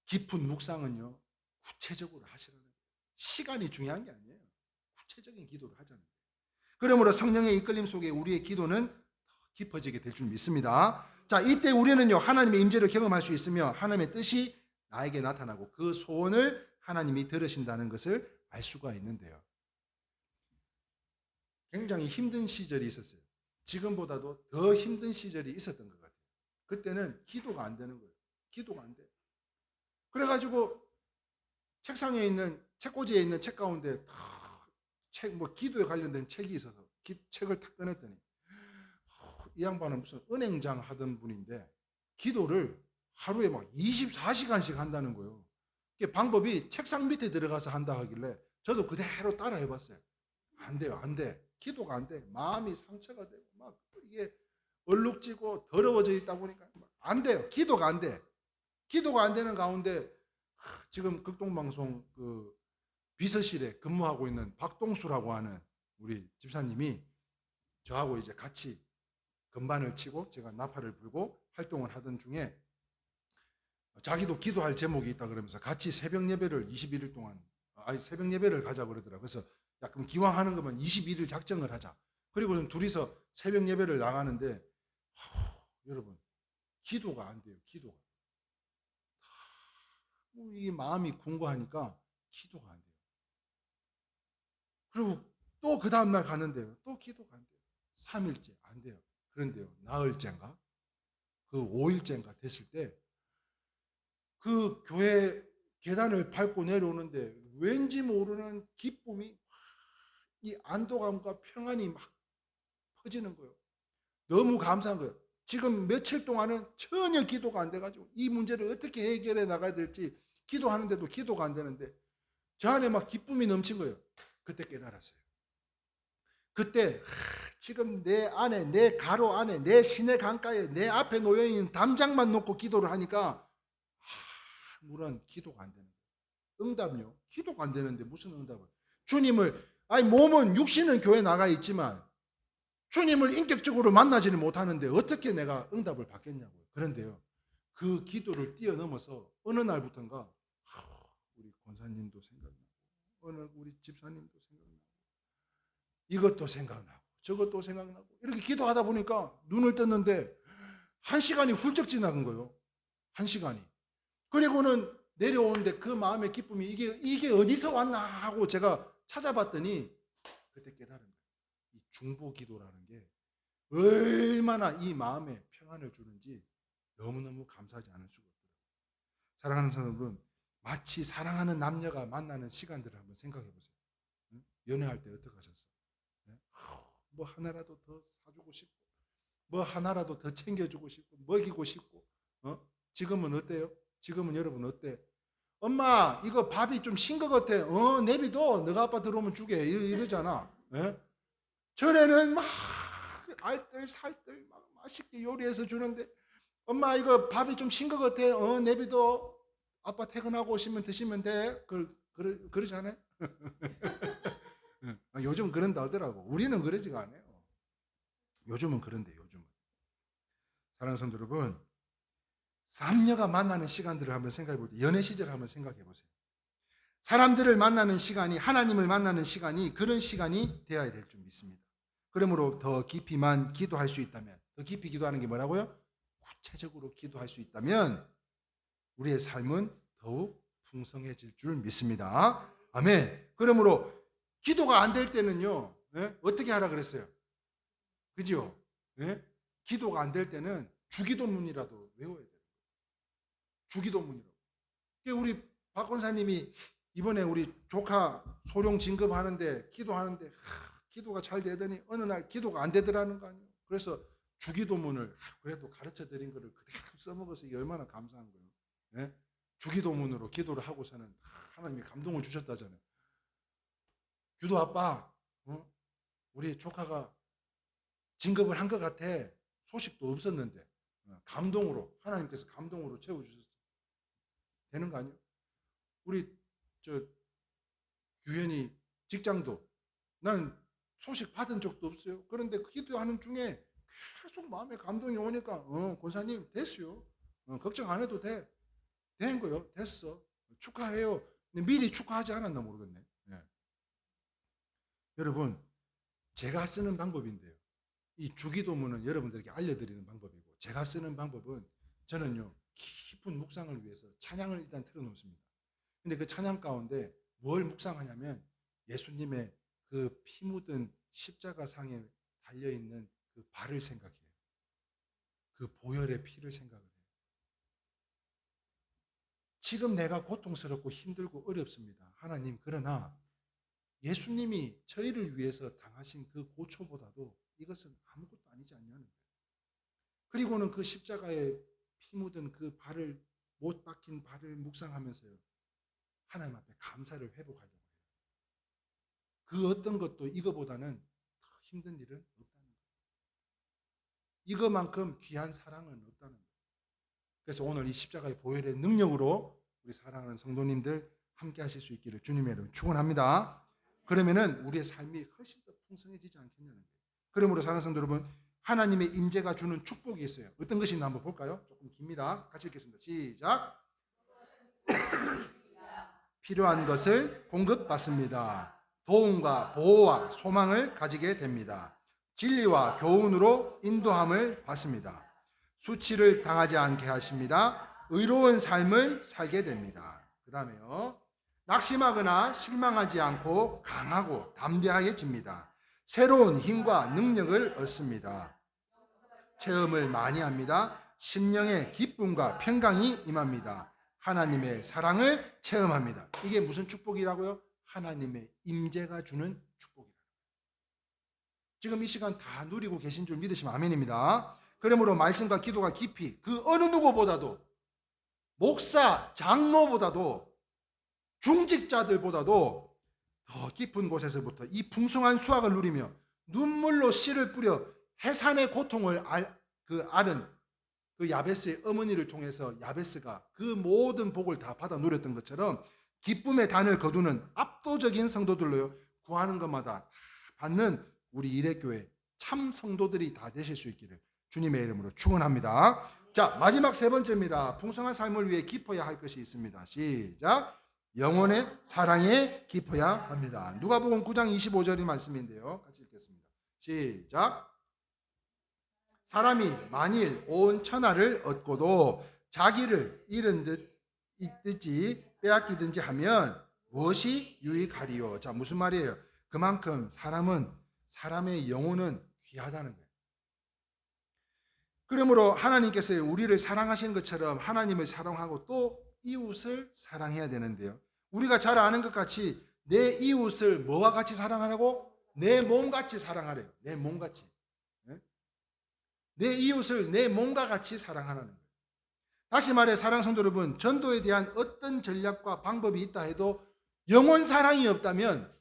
깊은 묵상은요, 구체적으로 하시라는 거예요. 시간이 중요한 게 아니에요. 구체적인 기도를 하자는 거예요. 그러므로 성령의 이끌림 속에 우리의 기도는 더 깊어지게 될 줄 믿습니다. 자, 이때 우리는요, 하나님의 임재를 경험할 수 있으며 하나님의 뜻이 나에게 나타나고 그 소원을 하나님이 들으신다는 것을 알 수가 있는데요. 굉장히 힘든 시절이 있었어요. 지금보다도 더 힘든 시절이 있었던 것 같아요. 그때는 기도가 안 되는 거예요. 기도가 안 돼. 그래가지고 책상에 있는 책꽂이에 있는 책 가운데 기도에 관련된 책이 있어서 책을 탁 꺼냈더니 이 양반은 무슨 은행장 하던 분인데 기도를 하루에 막 24시간씩 한다는 거예요. 방법이 책상 밑에 들어가서 한다 하길래 저도 그대로 따라 해봤어요. 안 돼요, 안 돼. 기도가 안 돼. 마음이 상처가 되고 막 이게 얼룩지고 더러워져 있다 보니까 안 돼요. 기도가 안 돼. 기도가 안 되는 가운데 지금 극동방송 그 비서실에 근무하고 있는 박동수라고 하는 우리 집사님이 저하고 이제 같이 건반을 치고 제가 나팔을 불고 활동을 하던 중에 자기도 기도할 제목이 있다 그러면서 같이 새벽 예배를 21일 동안 새벽 예배를 가자 그러더라. 그래서 야, 그럼 기왕 하는 거면 21일 작정을 하자. 그리고 둘이서 새벽 예배를 나가는데 여러분, 기도가 안 돼요. 기도가. 이 마음이 궁고하니까 기도가 안 돼요. 그리고 또 그 다음날 가는데요, 또 기도가 안 돼요. 3일째 안 돼요. 그런데요, 나흘째인가 그 5일째인가 됐을 때 그 교회 계단을 밟고 내려오는데 왠지 모르는 기쁨이, 이 안도감과 평안이 막 퍼지는 거예요. 너무 감사한 거예요. 지금 며칠 동안은 전혀 기도가 안 돼가지고 이 문제를 어떻게 해결해 나가야 될지 기도하는데도 기도가 안 되는데 저 안에 막 기쁨이 넘친 거예요. 그때 깨달았어요. 그때 지금 내 안에, 내 가로 안에, 내 시내 강가에 내 앞에 놓여있는 담장만 놓고 기도를 하니까 물론 기도가 안 되는 거예요. 응답요? 기도가 안 되는데 무슨 응답을? 주님을, 몸은 육신은 교회 나가 있지만 주님을 인격적으로 만나지는 못하는데 어떻게 내가 응답을 받겠냐고요. 그런데요, 그 기도를 뛰어넘어서 어느 날부터인가 우리 권사님도 생각나고 어느 우리 집사님도 생각나고 이것도 생각나고 저것도 생각나고 이렇게 기도하다 보니까 눈을 떴는데 1시간이 훌쩍 지나간 거예요. 1시간이. 그리고는 내려오는데 그 마음의 기쁨이 이게 어디서 왔나 하고 제가 찾아봤더니 그때 깨달은 거예요. 이 중보기도라는 게 얼마나 이 마음에 평안을 주는지 너무너무 감사하지 않을 수가 없더라고요. 사랑하는 여러분, 마치 사랑하는 남녀가 만나는 시간들을 한번 생각해 보세요. 연애할 때 어떻게 하셨어요? 뭐 하나라도 더 사주고 싶고 뭐 하나라도 더 챙겨주고 싶고 먹이고 싶고 지금은 어때요? 지금은 여러분 어때? 엄마 이거 밥이 좀 신 것 같아. 내비둬. 너가 아빠 들어오면 주게. 이러잖아. 예? 전에는 막 알뜰 살뜰 막 맛있게 요리해서 주는데 엄마 이거 밥이 좀 신 것 같아. 내비둬. 아빠 퇴근하고 오시면 드시면 돼. 그러잖아요. 요즘 그런다 하더라고. 우리는 그러지가 않아요. 요즘은 그런데 요즘은. 사랑하는 성도 여러분, 남녀가 만나는 시간들을 한번 생각해 볼 때 연애 시절을 한번 생각해 보세요. 사람들을 만나는 시간이, 하나님을 만나는 시간이 그런 시간이 되어야 될 줄 믿습니다. 그러므로 더 깊이만 기도할 수 있다면, 더 깊이 기도하는 게 뭐라고요? 구체적으로 기도할 수 있다면 우리의 삶은 더욱 풍성해질 줄 믿습니다. 아멘. 그러므로 기도가 안 될 때는요, 어떻게 하라 그랬어요? 그죠? 기도가 안 될 때는 주기도문이라도 외워야 돼요. 주기도문이라고. 우리 박 권사님이 이번에 우리 조카 소령 진급하는데 기도하는데 기도가 잘 되더니 어느 날 기도가 안 되더라는 거 아니에요. 그래서 주기도문을 그래도 가르쳐 드린 거를 그대로 써먹어서 이게 얼마나 감사한 거예요. 예? 주기도문으로 기도를 하고서는 하나님이 감동을 주셨다잖아요. 규도 아빠, 우리 조카가 진급을 한 것 같아. 소식도 없었는데 감동으로 하나님께서 감동으로 채워주셨어요. 되는 거 아니에요? 우리 규현이 직장도 난 소식 받은 적도 없어요. 그런데 기도하는 중에 계속 마음에 감동이 오니까 권사님 됐어요. 걱정 안 해도 돼. 된 거요. 됐어. 축하해요. 근데 미리 축하하지 않았나 모르겠네. 네. 여러분 제가 쓰는 방법인데요. 이 주기도문은 여러분들에게 알려드리는 방법이고 제가 쓰는 방법은 저는요 깊은 묵상을 위해서 찬양을 일단 틀어놓습니다. 근데 그 찬양 가운데 뭘 묵상하냐면 예수님의 그 피 묻은 십자가 상에 달려있는 그 발을 생각해요. 그 보혈의 피를 생각을 해요. 지금 내가 고통스럽고 힘들고 어렵습니다. 하나님 그러나 예수님이 저희를 위해서 당하신 그 고초보다도 이것은 아무것도 아니지 않냐는 거예요. 그리고는 그 십자가에 피 묻은 그 발을 못 박힌 발을 묵상하면서요. 하나님 앞에 감사를 회복하려고 해요. 그 어떤 것도 이거보다는 더 힘든 일은 없다는 거예요. 이거만큼 귀한 사랑은 없다는 거예요. 그래서 오늘 이 십자가의 보혈의 능력으로 우리 사랑하는 성도님들 함께 하실 수 있기를 주님의 이름으로 축원합니다. 그러면은 우리의 삶이 훨씬 더 풍성해지지 않겠냐는 거예요. 그러므로 사랑하는 성도 여러분, 하나님의 임재가 주는 축복이 있어요. 어떤 것이 있나 한번 볼까요? 조금 깁니다. 같이 읽겠습니다. 시작. 필요한 것을 공급받습니다. 도움과 보호와 소망을 가지게 됩니다. 진리와 교훈으로 인도함을 받습니다. 수치를 당하지 않게 하십니다. 의로운 삶을 살게 됩니다. 그 다음에요. 낙심하거나 실망하지 않고 강하고 담대하게집니다. 새로운 힘과 능력을 얻습니다. 체험을 많이 합니다. 심령의 기쁨과 평강이 임합니다. 하나님의 사랑을 체험합니다. 이게 무슨 축복이라고요? 하나님의 임재가 주는 축복이라는 거예요. 지금 이 시간 다 누리고 계신 줄 믿으시면 아멘입니다. 그러므로 말씀과 기도가 깊이 그 어느 누구보다도 목사, 장로보다도 중직자들보다도 더 깊은 곳에서부터 이 풍성한 수확을 누리며 눈물로 씨를 뿌려 해산의 고통을 앓은 그 야베스의 어머니를 통해서 야베스가 그 모든 복을 다 받아 누렸던 것처럼 기쁨의 단을 거두는 압도적인 성도들로요 구하는 것마다 받는 우리 일회교회 참 성도들이 다 되실 수 있기를 주님의 이름으로 축원합니다. 자, 마지막 세 번째입니다. 풍성한 삶을 위해 깊어야 할 것이 있습니다. 시작. 영혼의 사랑에 깊어야 합니다. 누가복음 9장 25절의 말씀인데요. 같이 읽겠습니다. 시작. 사람이 만일 온 천하를 얻고도 자기를 잃은 듯 잊든지 빼앗기든지 하면 무엇이 유익하리요? 자, 무슨 말이에요? 그만큼 사람의 영혼은 귀하다는 거예요. 그러므로 하나님께서 우리를 사랑하신 것처럼 하나님을 사랑하고 또 이웃을 사랑해야 되는데요. 우리가 잘 아는 것 같이 내 이웃을 뭐와 같이 사랑하라고? 내 몸같이 사랑하래요. 내 몸같이. 내 이웃을 내 몸과 같이 사랑하라는 거예요. 다시 말해 사랑 성도 여러분, 전도에 대한 어떤 전략과 방법이 있다 해도 영혼 사랑이 없다면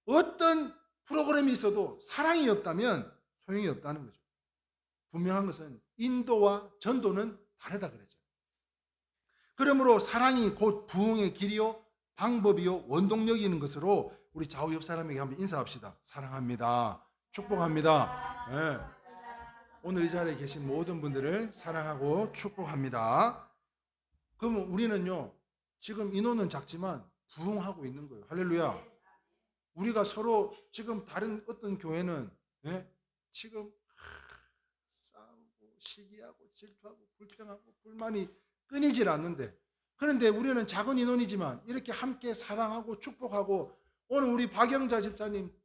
어떤 프로그램이 있어도 사랑이 없다면 소용이 없다는 거죠. 분명한 것은 인도와 전도는 다르다 그랬죠. 그러므로 사랑이 곧 부흥의 길이요 방법이요 원동력이는 것으로 우리 좌우 옆 사람에게 한번 인사합시다. 사랑합니다. 축복합니다. 네. 오늘 이 자리에 계신 모든 분들을 사랑하고 축복합니다. 그러면 우리는요 지금 인원은 작지만 부흥하고 있는 거예요. 할렐루야. 우리가 서로 지금 다른 어떤 교회는 지금 싸우고 시기하고 질투하고 불평하고 불만이 끊이질 않는데, 그런데 우리는 작은 인원이지만 이렇게 함께 사랑하고 축복하고, 오늘 우리 박영자 집사님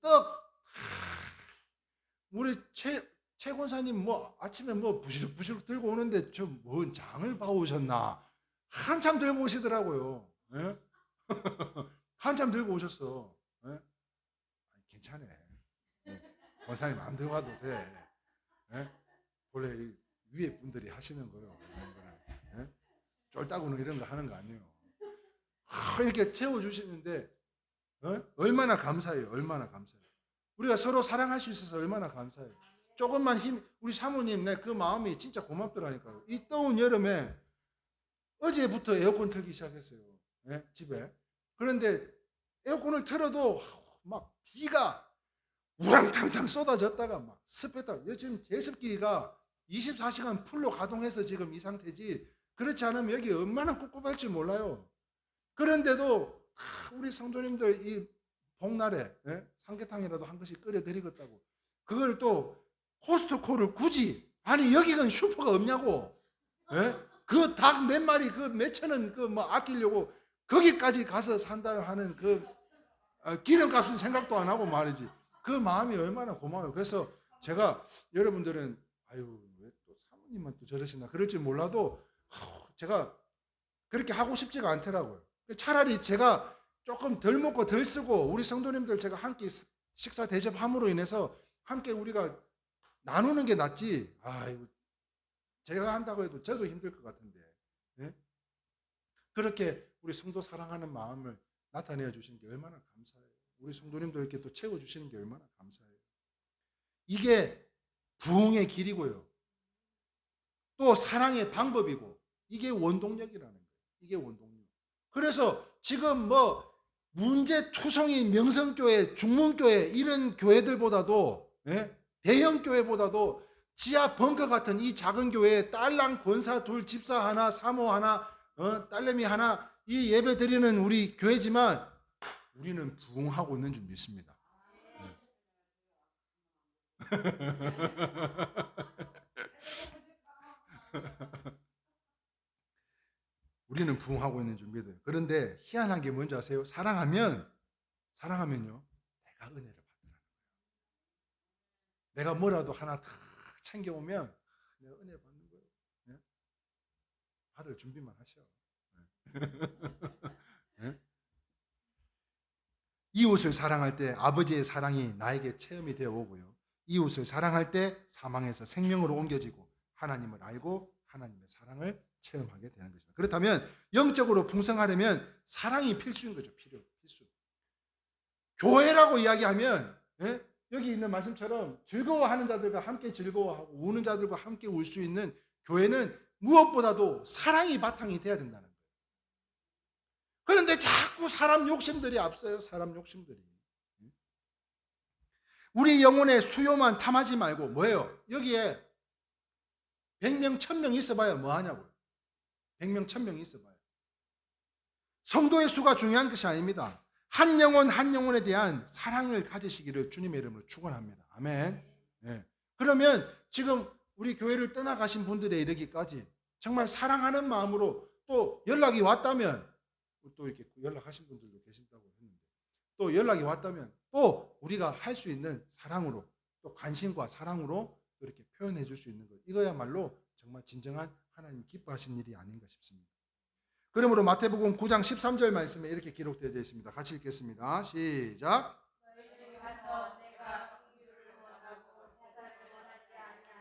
우리 최 권사님 아침에 부시룩부시룩 들고 오는데 좀 뭔 장을 봐오셨나 한참 들고 오시더라고요. 한참 들고 오셨어. 괜찮아. 권사님 마음대로 와도 돼. 원래 이 위에 분들이 하시는 거예요. 이런 거는. 예? 쫄따구는 이런 거 하는 거 아니에요. 이렇게 채워주시는데 얼마나 감사해요. 얼마나 감사해요. 우리가 서로 사랑할 수 있어서 얼마나 감사해요. 조금만 우리 사모님 그 마음이 진짜 고맙더라니까요. 이 더운 여름에 어제부터 에어컨 틀기 시작했어요. 예? 집에. 그런데 에어컨을 틀어도 막 비가 우랑탕탕 쏟아졌다가 막 습했다가 요즘 제습기가 24시간 풀로 가동해서 지금 이 상태지 그렇지 않으면 여기 얼마나 꿉꿉할지 몰라요. 그런데도 우리 성도님들 이 복날에 삼계탕이라도 한 그릇 끓여드리겠다고 그걸 또 코스트코를 굳이 아니 여기는 슈퍼가 없냐고 그 닭 몇 마리 그 몇천 원 그 뭐 아끼려고 거기까지 가서 산다 하는 그 기름값은 생각도 안 하고 말이지 그 마음이 얼마나 고마워요. 그래서 제가 여러분들은 아유 왜 또 사모님만 또 저러시나 그럴지 몰라도 제가 그렇게 하고 싶지가 않더라고요. 차라리 제가 조금 덜 먹고 덜 쓰고 우리 성도님들 제가 한 끼 식사 대접함으로 인해서 함께 우리가 나누는 게 낫지. 아이고 제가 한다고 해도 저도 힘들 것 같은데 예? 그렇게 우리 성도 사랑하는 마음을 나타내어 주시는 게 얼마나 감사해요. 우리 성도님들 이렇게 또 채워 주시는 게 얼마나 감사해요. 이게 부흥의 길이고요. 또 사랑의 방법이고 이게 원동력이라는 거예요. 이게 원동력. 그래서 지금 뭐 문제투성이 명성교회, 중문교회 이런 교회들보다도 대형 교회보다도 지하 벙커 같은 이 작은 교회에 딸랑 권사 둘, 집사 하나, 사모 하나, 딸내미 하나 이 예배 드리는 우리 교회지만 우리는 부흥하고 있는 줄 믿습니다. 우리는 부흥하고 있는 줄 믿어요. 그런데 희한한 게 뭔지 아세요? 사랑하면요 내가 은혜를 받으라는 거예요. 내가 뭐라도 하나 다 챙겨오면 내가 은혜 받는 거예요. 네? 받을 준비만 하셔. 네? 이웃을 사랑할 때 아버지의 사랑이 나에게 체험이 되어 오고요. 이웃을 사랑할 때 사망에서 생명으로 옮겨지고 하나님을 알고 하나님의 사랑을 체험하게 되는 것입니다. 그렇다면 영적으로 풍성하려면 사랑이 필수인 거죠. 필수. 교회라고 이야기하면 여기 있는 말씀처럼 즐거워하는 자들과 함께 즐거워하고 우는 자들과 함께 울 수 있는 교회는 무엇보다도 사랑이 바탕이 돼야 된다는 거예요. 그런데 자꾸 사람 욕심들이 앞서요. 사람 욕심들이. 우리 영혼의 수요만 탐하지 말고 뭐예요? 여기에 100명, 1000명 있어봐야 뭐하냐고요. 100명, 1000명 있어봐요. 성도의 수가 중요한 것이 아닙니다. 한 영혼 한 영혼에 대한 사랑을 가지시기를 주님의 이름으로 축원합니다. 아멘. 네. 그러면 지금 우리 교회를 떠나가신 분들에 이르기까지 정말 사랑하는 마음으로 또 연락이 왔다면 또 이렇게 연락하신 분들도 계신다고 했는데 또 연락이 왔다면 또 우리가 할 수 있는 사랑으로 또 관심과 사랑으로 또 이렇게 표현해 줄 수 있는 것 이거야말로 정말 진정한 하나님 기뻐하신 일이 아닌가 싶습니다. 그러므로 마태복음 9장 13절 말씀에 이렇게 기록되어 있습니다. 같이 읽겠습니다. 시작.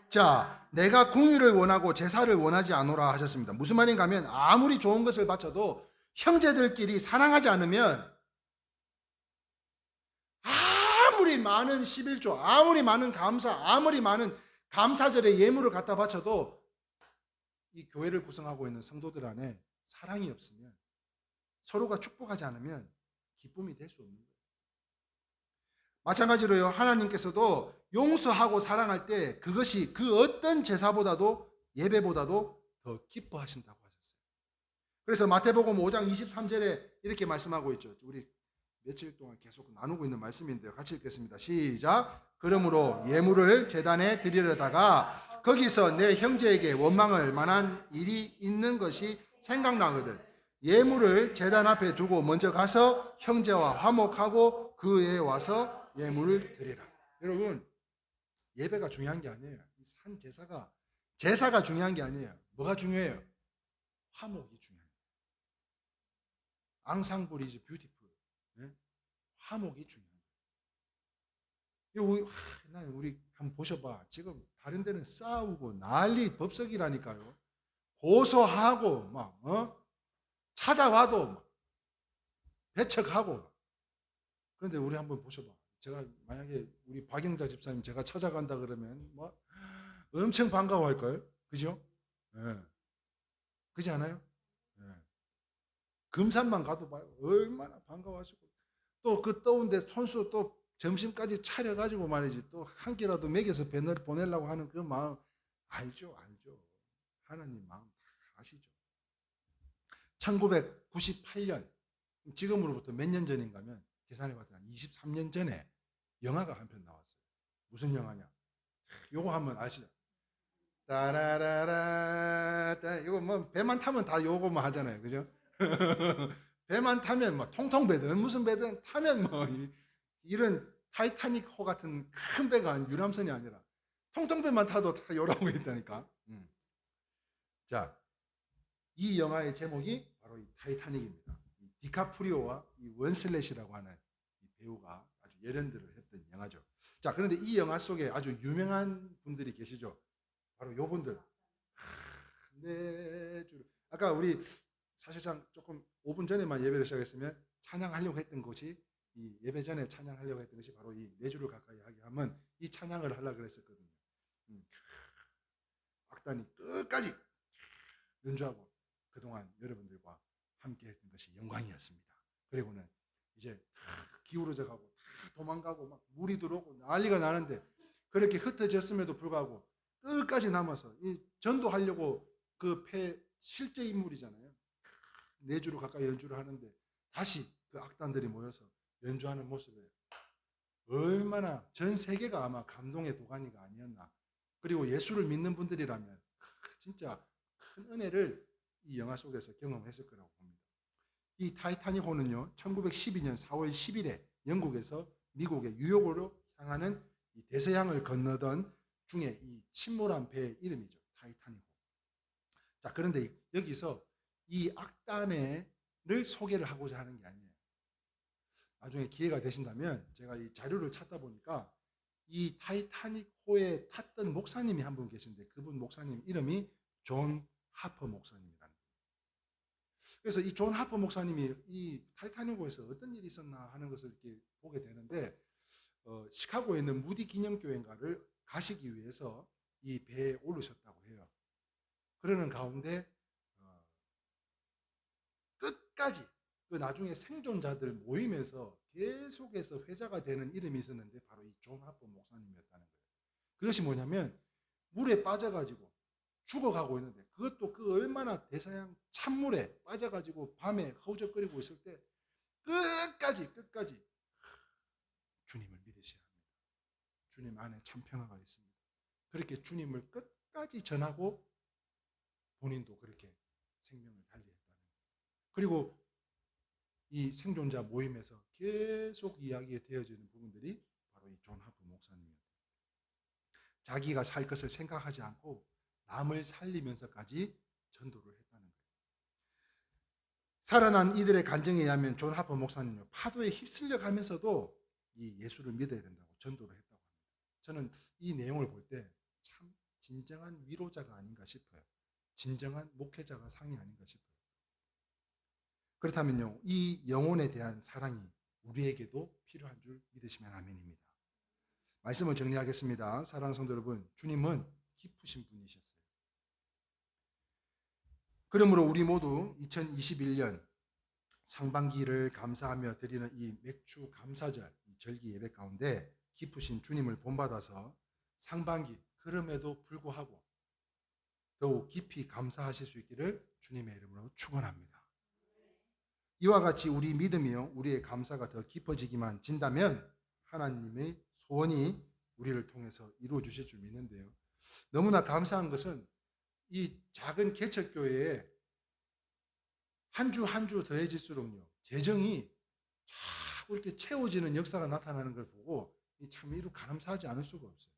자, 내가 궁유를 원하고 제사를 원하지 않노라 하셨습니다. 무슨 말인가 하면 아무리 좋은 것을 바쳐도 형제들끼리 사랑하지 않으면 아무리 많은 11조, 아무리 많은 감사, 아무리 많은 감사절의 예물을 갖다 바쳐도 이 교회를 구성하고 있는 성도들 안에 사랑이 없으면 서로가 축복하지 않으면 기쁨이 될 수 없는 거예요. 마찬가지로요. 하나님께서도 용서하고 사랑할 때 그것이 그 어떤 제사보다도 예배보다도 더 기뻐하신다고 하셨어요. 그래서 마태복음 5장 23절에 이렇게 말씀하고 있죠. 우리 며칠 동안 계속 나누고 있는 말씀인데요. 같이 읽겠습니다. 시작. 그러므로 예물을 제단에 드리려다가 거기서 내 형제에게 원망할 만한 일이 있는 것이 생각나거든 예물을 제단 앞에 두고 먼저 가서 형제와 화목하고 그에 와서 예물을 드리라. 여러분 예배가 중요한 게 아니에요. 이 산 제사가 중요한 게 아니에요. 뭐가 중요해요? 화목이 중요해요. 앙상블 이즈 뷰티풀. 화목이 중요해요. 우리 한번 보셔봐. 지금 다른 데는 싸우고 난리 법석이라니까요. 고소하고 막 찾아와도 막 배척하고 막. 그런데 우리 한번 보셔봐. 제가 만약에 우리 박영자 집사님 제가 찾아간다 그러면 뭐 엄청 반가워할 걸, 그죠? 예. 그지 않아요? 예. 금산만 가도 봐요. 얼마나 반가워하시고 또 그 더운데 손수 또 점심까지 차려가지고 말이지 또 한 끼라도 먹여서 보내려고 하는 그 마음 알죠, 알죠. 하나님 마음 다 아시죠. 1998년 지금으로부터 몇 년 전인가면 계산해 봤더니 23년 전에 영화가 한 편 나왔어요. 무슨 영화냐? 요거 한번 아시죠? 따라라라 이거 뭐 배만 타면 다 요거만 하잖아요, 그죠? 배만 타면 뭐 통통 배든 무슨 배든 타면 뭐 이런 타이타닉호 같은 큰 배가 유람선이 아니라 통통 배만 타도 다 요러고 있다니까. 자, 이 영화의 제목이 바로 이 타이타닉입니다. 이 디카프리오와 이 원슬렛이라고 하는 이 배우가 아주 예련들을 했던 영화죠. 자, 그런데 이 영화 속에 아주 유명한 분들이 계시죠. 바로 요 분들. 네 줄. 아까 우리 사실상 조금 5분 전에만 예배를 시작했으면 찬양하려고 했던 것이 이 예배 전에 찬양하려고 했던 것이 바로 이 4주를 가까이 하게 하면 이 찬양을 하려고 그랬었거든요. 악단이 끝까지 연주하고 그동안 여러분들과 함께 했던 것이 영광이었습니다. 그리고는 이제 기울어져 가고 도망가고 막 물이 들어오고 난리가 나는데 그렇게 흩어졌음에도 불구하고 끝까지 남아서 이 전도하려고 그 실제 인물이잖아요. 4주를 가까이 연주를 하는데 다시 그 악단들이 모여서 연주하는 모습에 얼마나 전 세계가 아마 감동의 도가니가 아니었나. 그리고 예수를 믿는 분들이라면 진짜 큰 은혜를 이 영화 속에서 경험했을 거라고 봅니다. 이 타이타닉호는요 1912년 4월 10일에 영국에서 미국의 뉴욕으로 향하는 이 대서양을 건너던 중에 이 침몰한 배의 이름이죠. 타이타닉호. 자, 그런데 여기서 이 악단을 소개를 하고자 하는 게 아니에요. 나중에 기회가 되신다면 제가 이 자료를 찾다 보니까 이 타이타닉호에 탔던 목사님이 한 분 계신데 그분 목사님 이름이 존 하퍼 목사님이라는 거예요. 그래서 이 존 하퍼 목사님이 이 타이타닉호에서 어떤 일이 있었나 하는 것을 이렇게 보게 되는데 시카고에 있는 무디 기념교회인가를 가시기 위해서 이 배에 오르셨다고 해요. 그러는 가운데 끝까지 그 나중에 생존자들 모임에서 계속해서 회자가 되는 이름이 있었는데 바로 이 존 하퍼 목사님이었다는 거예요. 그것이 뭐냐면 물에 빠져가지고 죽어가고 있는데 그것도 그 얼마나 대서양 찬물에 빠져가지고 밤에 허우적거리고 있을 때 끝까지 주님을 믿으셔야 합니다. 주님 안에 참 평화가 있습니다. 그렇게 주님을 끝까지 전하고 본인도 그렇게 생명을 달리했다는 거예요. 그리고 이 생존자 모임에서 계속 이야기가 되어지는 부분들이 바로 이 존 하프 목사님이었어요. 자기가 살 것을 생각하지 않고 남을 살리면서까지 전도를 했다는 거예요. 살아난 이들의 간증에 의하면 존 하프 목사님은 파도에 휩쓸려 가면서도 이 예수를 믿어야 된다고 전도를 했다고 합니다. 저는 이 내용을 볼 때 참 진정한 위로자가 아닌가 싶어요. 진정한 목회자가 상이 아닌가 싶어요. 그렇다면요, 이 영혼에 대한 사랑이 우리에게도 필요한 줄 믿으시면 아멘입니다. 말씀을 정리하겠습니다. 사랑하는 성도 여러분, 주님은 깊으신 분이셨어요. 그러므로 우리 모두 2021년 상반기를 감사하며 드리는 이 맥주 감사절, 이 절기 예배 가운데 깊으신 주님을 본받아서 상반기 그럼에도 불구하고 더욱 깊이 감사하실 수 있기를 주님의 이름으로 축원합니다. 이와 같이 우리 믿음이요, 우리의 감사가 더 깊어지기만 진다면 하나님의 소원이 우리를 통해서 이루어 주실 줄 믿는데요. 너무나 감사한 것은 이 작은 개척교회에 한 주 한 주 더해질수록요, 재정이 자꾸 이렇게 채워지는 역사가 나타나는 걸 보고 참 이루 감사하지 않을 수가 없어요.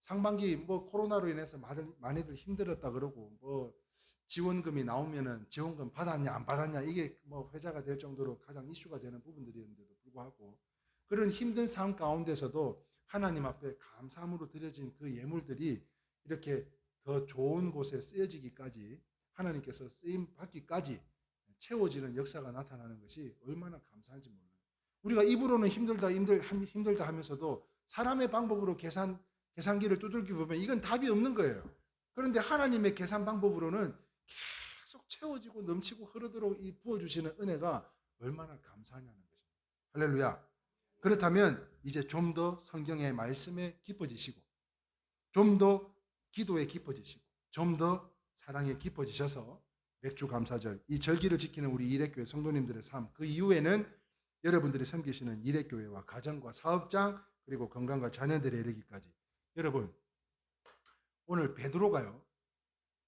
상반기 뭐 코로나로 인해서 많이들 힘들었다 그러고 뭐 지원금이 나오면은 지원금 받았냐 안 받았냐 이게 뭐 회자가 될 정도로 가장 이슈가 되는 부분들이었는데도 불구하고 그런 힘든 상황 가운데서도 하나님 앞에 감사함으로 드려진 그 예물들이 이렇게 더 좋은 곳에 쓰여지기까지, 하나님께서 쓰임 받기까지 채워지는 역사가 나타나는 것이 얼마나 감사한지 몰라요. 우리가 입으로는 힘들다 하면서도 사람의 방법으로 계산기를 두들겨 보면 이건 답이 없는 거예요. 그런데 하나님의 계산 방법으로는 계속 채워지고 넘치고 흐르도록 이 부어주시는 은혜가 얼마나 감사하냐는 것입니다. 할렐루야. 그렇다면 이제 좀 더 성경의 말씀에 깊어지시고, 좀 더 기도에 깊어지시고, 좀 더 사랑에 깊어지셔서 맥주 감사절, 이 절기를 지키는 우리 이레교회 성도님들의 삶, 그 이후에는 여러분들이 섬기시는 이레교회와 가정과 사업장, 그리고 건강과 자녀들에 이르기까지. 여러분, 오늘 베드로가요,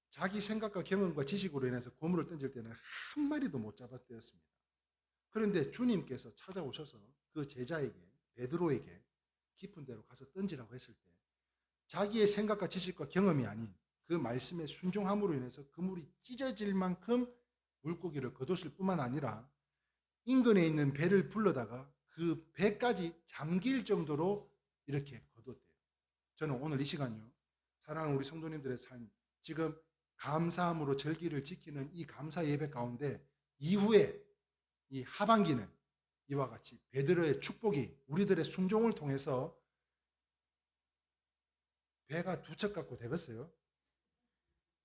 자기 생각과 경험과 지식으로 인해서 고물을 던질 때는 한 마리도 못 잡았대었습니다. 그런데 주님께서 찾아오셔서 그 제자에게, 베드로에게 깊은 데로 가서 던지라고 했을 때 자기의 생각과 지식과 경험이 아닌 그 말씀에 순종함으로 인해서 그물이 찢어질 만큼 물고기를 거뒀을 뿐만 아니라 인근에 있는 배를 불러다가 그 배까지 잠길 정도로 이렇게 거뒀대요. 저는 오늘 이 시간요, 사랑하는 우리 성도님들의 삶, 지금 감사함으로 절기를 지키는 이 감사 예배 가운데 이후에 이 하반기는 이와 같이 베드로의 축복이 우리들의 순종을 통해서 배가 두 척 갖고 되겠어요?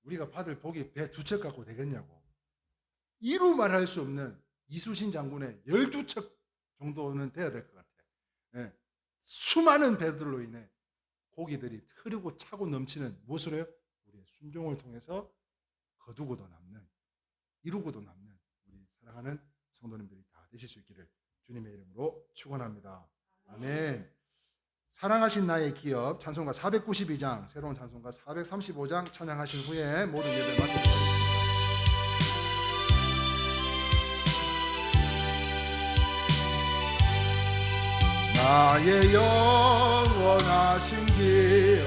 우리가 받을 복이 배 두 척 갖고 되겠냐고. 이루 말할 수 없는 이수신 장군의 12척 정도는 돼야 될 것 같아요. 네. 수많은 배들로 인해 고기들이 흐르고 차고 넘치는 무엇으로요? 우리의 순종을 통해서 거두고도 남는, 이루고도 남는 우리 사랑하는 성도님들이 다 되실 수 있기를 주님의 이름으로 축원합니다. 아멘. 사랑하신 나의 기업 찬송가 492장, 새로운 찬송가 435장 찬양하신 후에 모든 예배 마치도록 하겠습니다. 나의 영원하신 기업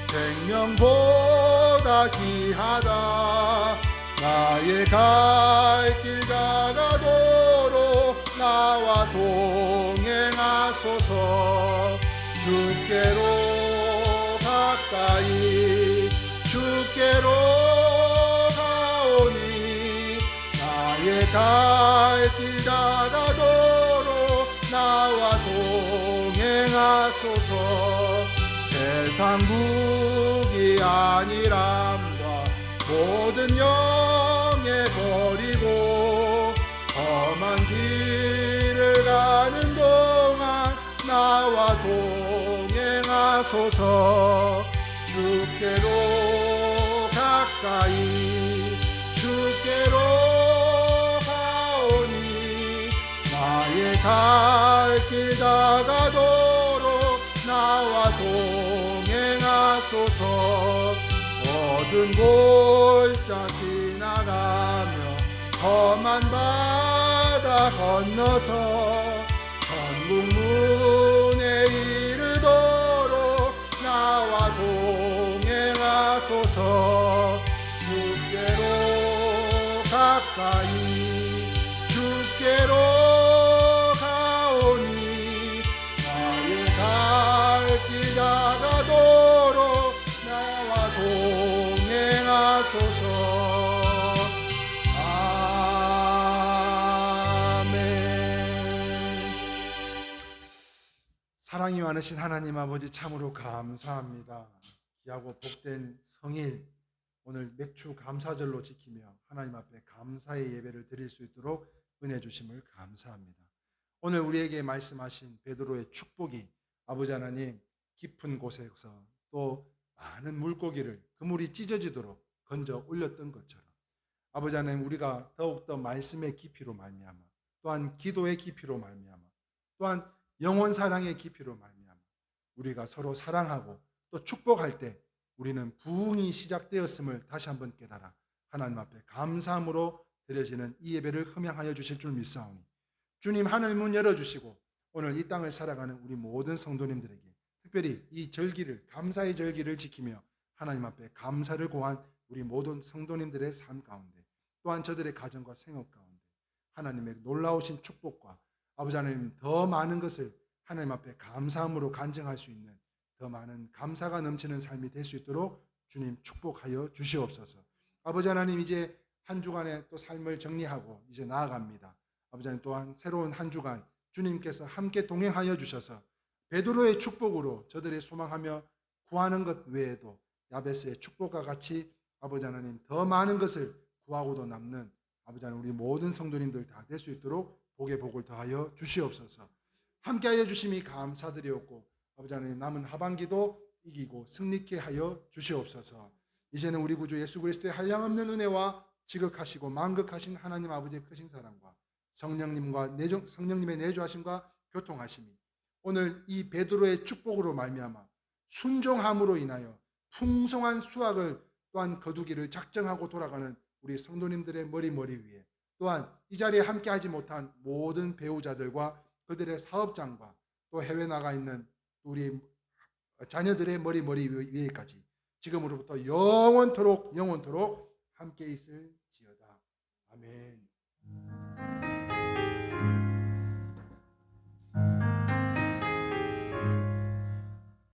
생명보다 귀하다. 나의 갈 길 다가도록 나와 동행하소서. 주께로 가까이 주께로 가오니 나의 갈 길 다가도록 나와 동행하소서. 세상 무기 아니람과 모든 영예 버리고 험한 길을 가는 동안 나와 동행하소서. 주께로 가까이 주께로 가오니 나의 갈 길 다가도록 나와 동행하소서. 모든 골짜 지나가며 험한 바다 건너서 천국 문에 이르도록 나와 동행하소서. 주께로 가까이 주께로 가오니 나의 갈 길 다가도록 나와 동행하소서. 사랑이 많으신 하나님 아버지, 참으로 감사합니다. 귀하고 복된 성일, 오늘 맥주 감사절로 지키며 하나님 앞에 감사의 예배를 드릴 수 있도록 은혜 주심을 감사합니다. 오늘 우리에게 말씀하신 베드로의 축복이 아버지 하나님 깊은 곳에서 또 많은 물고기를 그물이 찢어지도록 건져 올렸던 것처럼 아버지 하나님, 우리가 더욱더 말씀의 깊이로 말미암아, 또한 기도의 깊이로 말미암아, 또한 영혼 사랑의 깊이로 말미암아 우리가 서로 사랑하고 또 축복할 때 우리는 부흥이 시작되었음을 다시 한번 깨달아 하나님 앞에 감사함으로 드려지는 이 예배를 흠양하여 주실 줄 믿사오니 주님 하늘 문 열어주시고 오늘 이 땅을 살아가는 우리 모든 성도님들에게 특별히 이 절기를, 감사의 절기를 지키며 하나님 앞에 감사를 고한 우리 모든 성도님들의 삶 가운데, 또한 저들의 가정과 생업 가운데 하나님의 놀라우신 축복과 아버지 하나님 더 많은 것을 하나님 앞에 감사함으로 간증할 수 있는 더 많은 감사가 넘치는 삶이 될 수 있도록 주님 축복하여 주시옵소서. 아버지 하나님, 이제 한 주간의 또 삶을 정리하고 이제 나아갑니다. 아버지 하나님, 또한 새로운 한 주간 주님께서 함께 동행하여 주셔서 베드로의 축복으로 저들이 소망하며 구하는 것 외에도 야베스의 축복과 같이 아버지 하나님 더 많은 것을 구하고도 남는 아버지 하나님 우리 모든 성도님들 다 될 수 있도록 복의 복을 더하여 주시옵소서. 함께하여 주심이 감사드리옵고 아버지 하나님 남은 하반기도 이기고 승리케 하여 주시옵소서. 이제는 우리 구주 예수 그리스도의 한량없는 은혜와 지극하시고 만극하신 하나님 아버지의 크신 사랑과 성령님의 내주하심과 교통하심이 오늘 이 베드로의 축복으로 말미암아 순종함으로 인하여 풍성한 수확을 또한 거두기를 작정하고 돌아가는 우리 성도님들의 머리 위에, 또한 이 자리에 함께하지 못한 모든 배우자들과 그들의 사업장과 또 해외 나가 있는 우리 자녀들의 머리 위에까지 지금으로부터 영원토록 함께 있을지어다. 아멘.